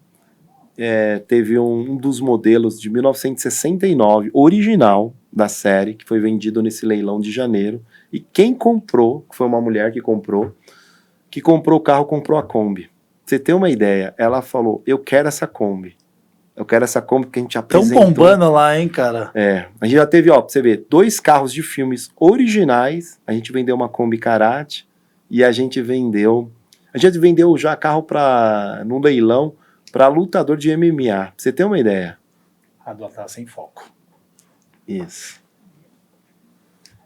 teve um dos modelos de 1969, original da série, que foi vendido nesse leilão de janeiro. E quem comprou, que foi uma mulher que comprou o carro, comprou a Kombi. Pra você ter uma ideia, ela falou, eu quero essa Kombi. Eu quero essa Kombi que a gente apresentou. Tão bombando lá, hein, cara? A gente já teve, pra você ver, 2 carros de filmes originais. A gente vendeu uma Kombi Karate e a gente vendeu já carro num leilão para lutador de MMA. Pra você ter uma ideia. A do tá sem foco. Isso.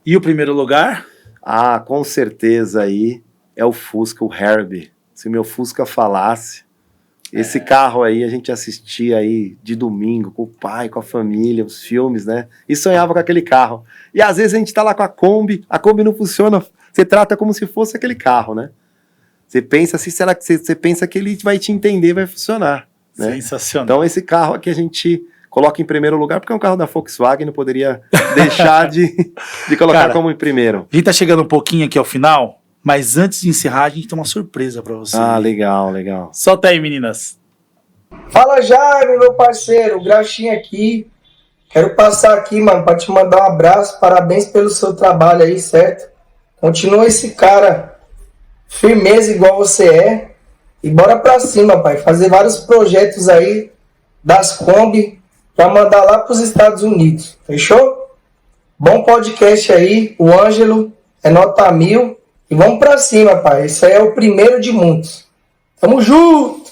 E o primeiro lugar? Com certeza aí é o Fusca, o Herbie. Se meu Fusca falasse, esse carro aí a gente assistia aí de domingo com o pai, com a família, os filmes, né? E sonhava com aquele carro. E às vezes a gente tá lá com a Kombi não funciona, você trata como se fosse aquele carro, né? Você pensa assim, será que você pensa que ele vai te entender, vai funcionar, né? Sensacional. Então esse carro aqui a gente coloca em primeiro lugar, porque é um carro da Volkswagen, não poderia deixar de colocar como em primeiro. A gente tá chegando um pouquinho aqui ao final, mas antes de encerrar, a gente tem uma surpresa pra você. Legal. Solta aí, meninas. Fala, Jaime, meu parceiro, o Graxinha aqui. Quero passar aqui, mano, pra te mandar um abraço, parabéns pelo seu trabalho aí, certo? Continua esse cara, firmeza igual você é, e bora pra cima, pai, fazer vários projetos aí das Kombi pra mandar lá pros Estados Unidos, fechou? Bom podcast aí, o Ângelo, é nota 1000, e vamos pra cima, pai, esse aí é o primeiro de muitos. Tamo junto!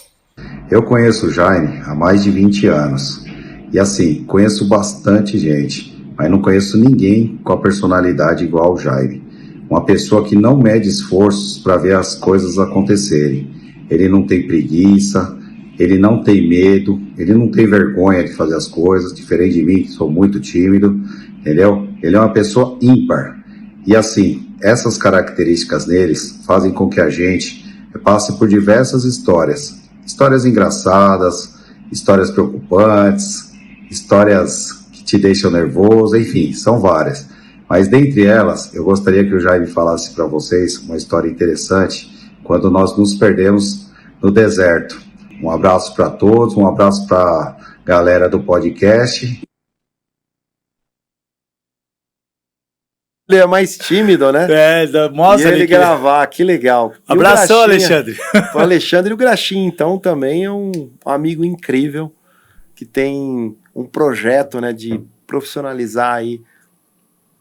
Eu conheço o Jaime há mais de 20 anos. E assim, conheço bastante gente, mas não conheço ninguém com a personalidade igual ao Jaime. Uma pessoa que não mede esforços para ver as coisas acontecerem. Ele não tem preguiça, ele não tem medo, ele não tem vergonha de fazer as coisas, diferente de mim, que sou muito tímido, entendeu? Ele é uma pessoa ímpar. E assim, essas características neles fazem com que a gente passe por diversas histórias. Histórias engraçadas, histórias preocupantes, histórias que te deixam nervoso, enfim, são várias. Mas dentre elas, eu gostaria que o Jaime falasse para vocês uma história interessante quando nós nos perdemos no deserto. Um abraço para todos, um abraço para a galera do podcast. Ele é mais tímido, né? Mostra e ele gravar, que legal. Abração, Alexandre. O Alexandre e o Graxinha, então, também é um amigo incrível que tem um projeto, né, de profissionalizar aí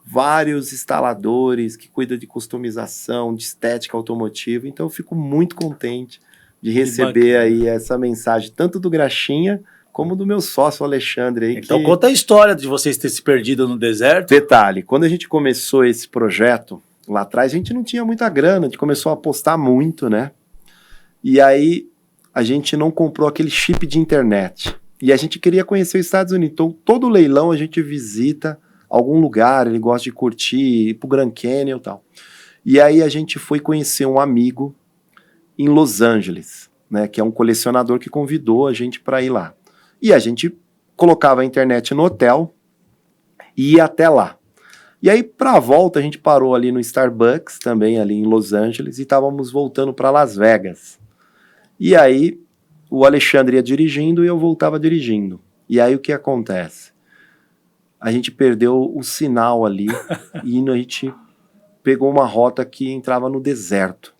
vários instaladores, que cuida de customização, de estética automotiva. Então, eu fico muito contente de receber aí essa mensagem, tanto do Graxinha como do meu sócio, Alexandre. Aí, então, conta a história de vocês terem se perdido no deserto. Detalhe, quando a gente começou esse projeto, lá atrás a gente não tinha muita grana, a gente começou a apostar muito, né? E aí, a gente não comprou aquele chip de internet. E a gente queria conhecer os Estados Unidos. Então, todo leilão a gente visita algum lugar, ele gosta de curtir, ir pro Grand Canyon e tal. E aí, a gente foi conhecer um amigo em Los Angeles, né? Que é um colecionador que convidou a gente para ir lá. E a gente colocava a internet no hotel e ia até lá. E aí, pra volta, a gente parou ali no Starbucks, também ali em Los Angeles, e estávamos voltando para Las Vegas. E aí, o Alexandre ia dirigindo e eu voltava dirigindo. E aí, o que acontece? A gente perdeu o sinal ali e a gente pegou uma rota que entrava no deserto.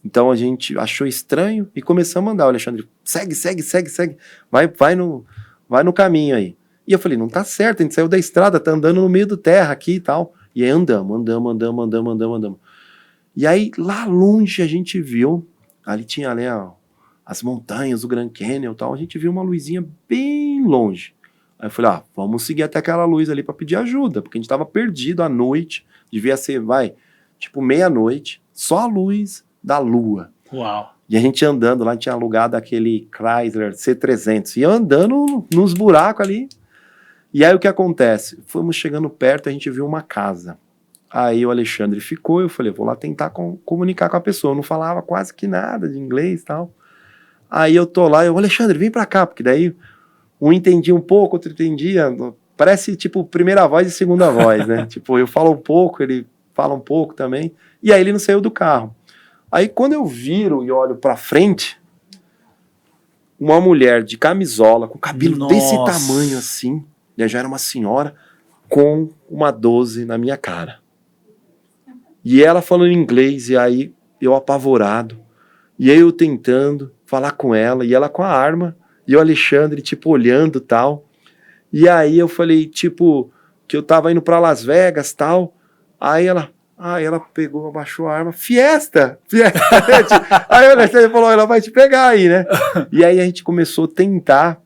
Então a gente achou estranho e começamos a andar. O Alexandre, segue. Vai no caminho aí. E eu falei, não tá certo, a gente saiu da estrada, tá andando no meio do terra aqui e tal. E aí andamos. E aí, lá longe, a gente viu, ali tinha ali as montanhas, o Grand Canyon e tal, a gente viu uma luzinha bem longe. Aí eu falei, vamos seguir até aquela luz ali pra pedir ajuda, porque a gente tava perdido à noite, devia ser, tipo meia-noite, só a luz da lua. Uau. E a gente andando lá, tinha alugado aquele Chrysler C300, e andando nos buracos ali. E aí o que acontece? Fomos chegando perto, a gente viu uma casa. Aí o Alexandre ficou, eu falei, vou lá tentar comunicar com a pessoa. Eu não falava quase que nada de inglês e tal. Aí eu tô lá, Alexandre, vem pra cá, porque daí um entendia um pouco, outro entendia. Parece tipo primeira voz e segunda voz, né? Tipo, eu falo um pouco, ele fala um pouco também. E aí ele não saiu do carro. Aí quando eu viro e olho pra frente, uma mulher de camisola, com cabelo desse tamanho assim, já era uma senhora, com uma 12 na minha cara. E ela falando inglês, e aí eu apavorado, e aí eu tentando falar com ela, e ela com a arma, e o Alexandre, tipo, olhando tal. E aí eu falei, tipo, que eu tava indo pra Las Vegas tal. Aí ela pegou, abaixou a arma, fiesta! Aí o Alexandre falou, ela vai te pegar aí, né? E aí a gente começou a tentar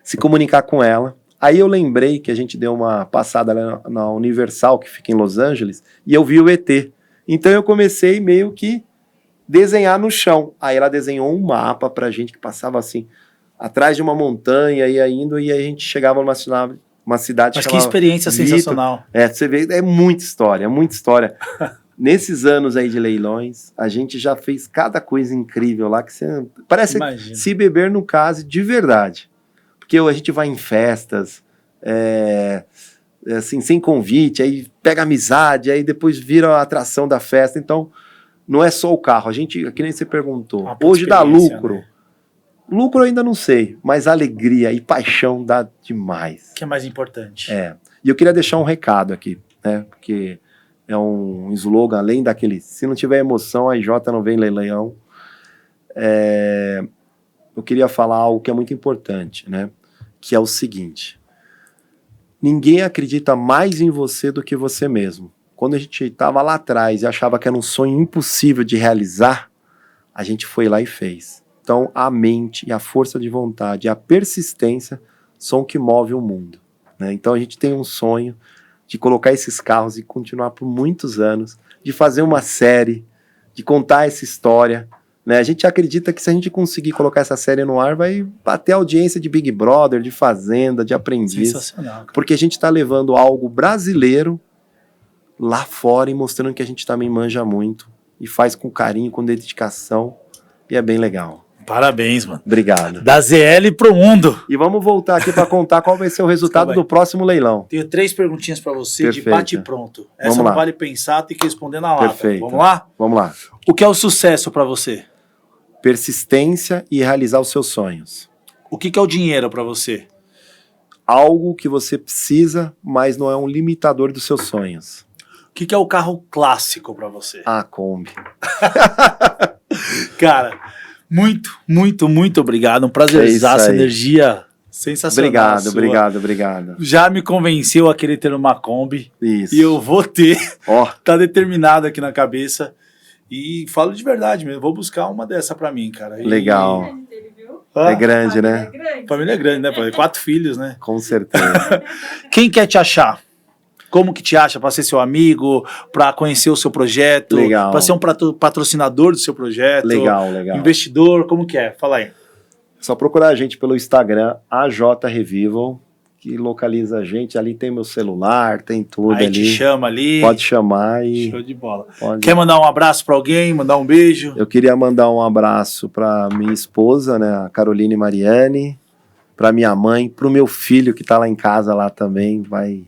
se comunicar com ela. Aí eu lembrei que a gente deu uma passada lá na Universal, que fica em Los Angeles, e eu vi o ET. Então eu comecei meio que desenhar no chão. Aí ela desenhou um mapa pra gente que passava assim, atrás de uma montanha, ia indo, e aí a gente chegava numa cidade. Mas que experiência sensacional. Você vê, é muita história. Nesses anos aí de leilões, a gente já fez cada coisa incrível lá, que você parece se beber no caso de verdade. Porque a gente vai em festas, assim, sem convite, aí pega amizade, aí depois vira a atração da festa. Então, não é só o carro. A gente, que nem você perguntou, hoje dá lucro. Né? Lucro eu ainda não sei, mas alegria e paixão dá demais. Que é mais importante. E eu queria deixar um recado aqui, né? Porque é um slogan, além daquele, se não tiver emoção, a IJ não vem leilão. Eu queria falar algo que é muito importante, né? Que é o seguinte: ninguém acredita mais em você do que você mesmo. Quando a gente estava lá atrás e achava que era um sonho impossível de realizar, a gente foi lá e fez. Então, a mente e a força de vontade e a persistência são o que move o mundo, né? Então, a gente tem um sonho de colocar esses carros e continuar por muitos anos, de fazer uma série, de contar essa história, né? A gente acredita que se a gente conseguir colocar essa série no ar, vai bater a audiência de Big Brother, de Fazenda, de Aprendiz. Sensacional, cara. Porque a gente está levando algo brasileiro lá fora e mostrando que a gente também manja muito e faz com carinho, com dedicação, e é bem legal. Parabéns, mano. Obrigado. Da ZL pro mundo. E vamos voltar aqui para contar qual vai ser o resultado do próximo leilão. Tenho 3 perguntinhas para você. Perfeito. De bate pronto. Essa vamos não lá. Vale pensar, tem que responder na lata. Perfeito. Vamos lá? Vamos lá. O que é o sucesso para você? Persistência e realizar os seus sonhos. O que é o dinheiro para você? Algo que você precisa, mas não é um limitador dos seus sonhos. O que é o carro clássico para você? A Kombi. Cara, muito obrigado. Um prazerzaço, essa energia sensacional. Obrigado. Já me convenceu a querer ter uma Kombi. Isso. E eu vou ter. Tá determinado aqui na cabeça. E falo de verdade mesmo. Vou buscar uma dessa pra mim, cara. Legal. É grande, né? Família é grande, né? 4 filhos, né? Com certeza. Quem quer te achar? Como que te acha? Para ser seu amigo, para conhecer o seu projeto, para ser um patrocinador do seu projeto, legal. Investidor, como que é? Fala aí. Só procurar a gente pelo Instagram, AJ Revival, que localiza a gente. Ali tem meu celular, tem tudo aí ali. Te chama ali. Pode chamar e... Show de bola. Quer mandar um abraço para alguém? Mandar um beijo? Eu queria mandar um abraço para minha esposa, né, a Caroline Mariani, para minha mãe, para o meu filho que tá lá em casa lá também, vai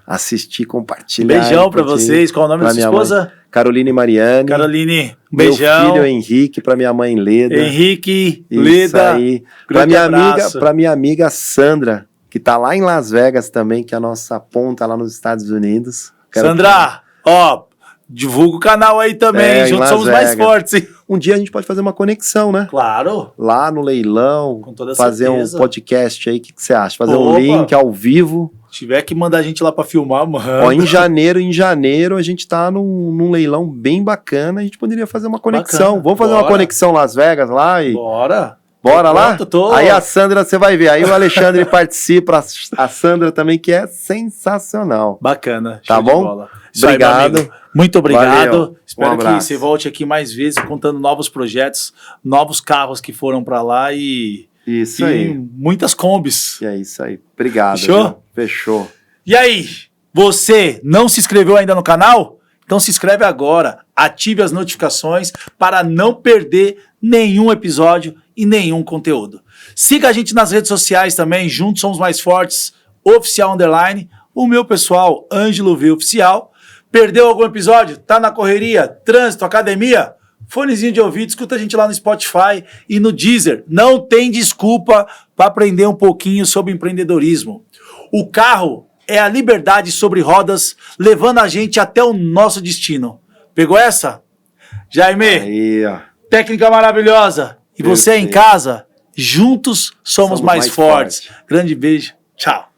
assistir, compartilhar. Beijão para vocês. Qual o nome da sua esposa? Mãe. Caroline Mariani. Caroline, beijão. Meu filho Henrique, para minha mãe Leda. Henrique, isso Leda. Aí. Para minha amiga Sandra, que tá lá em Las Vegas também, que é a nossa ponta lá nos Estados Unidos. Sandra, divulga o canal aí também, juntos somos mais fortes, hein? um dia a gente pode fazer uma conexão, né? Claro. Lá no leilão, Com toda fazer certeza. um podcast aí, o que você acha? Fazer Opa. um link ao vivo. Se tiver que mandar a gente lá pra filmar, mano. Ó, em janeiro a gente tá num leilão bem bacana, a gente poderia fazer uma conexão. Bacana. Vamos fazer uma Bora. conexão Las Vegas lá e... Bora. Bora lá? Pronto, tô. Aí a Sandra, você vai ver. Aí o Alexandre participa, a Sandra também, que é sensacional. Bacana. Tá show de bom? bola. Isso aí, Obrigado. meu amigo. Muito obrigado. Valeu. Espero que abraço. você volte aqui mais vezes contando novos projetos, novos carros que foram pra lá e Isso aí. muitas combis. E é isso aí. Obrigado. Fechou? Viu? Fechou. E aí, você não se inscreveu ainda no canal? Então se inscreve agora, ative as notificações para não perder nenhum episódio e nenhum conteúdo. Siga a gente nas redes sociais também, Juntos Somos Mais Fortes, oficial _, o meu pessoal, Ângelo V Oficial. Perdeu algum episódio? Tá na correria? Trânsito, academia? Fonezinho de ouvido, escuta a gente lá no Spotify e no Deezer. Não tem desculpa para aprender um pouquinho sobre empreendedorismo. O carro é a liberdade sobre rodas, levando a gente até o nosso destino. Pegou essa? Jaime, Aí, ó. técnica maravilhosa. E você em Perfeito. casa, juntos somos mais fortes. Grande beijo. Tchau.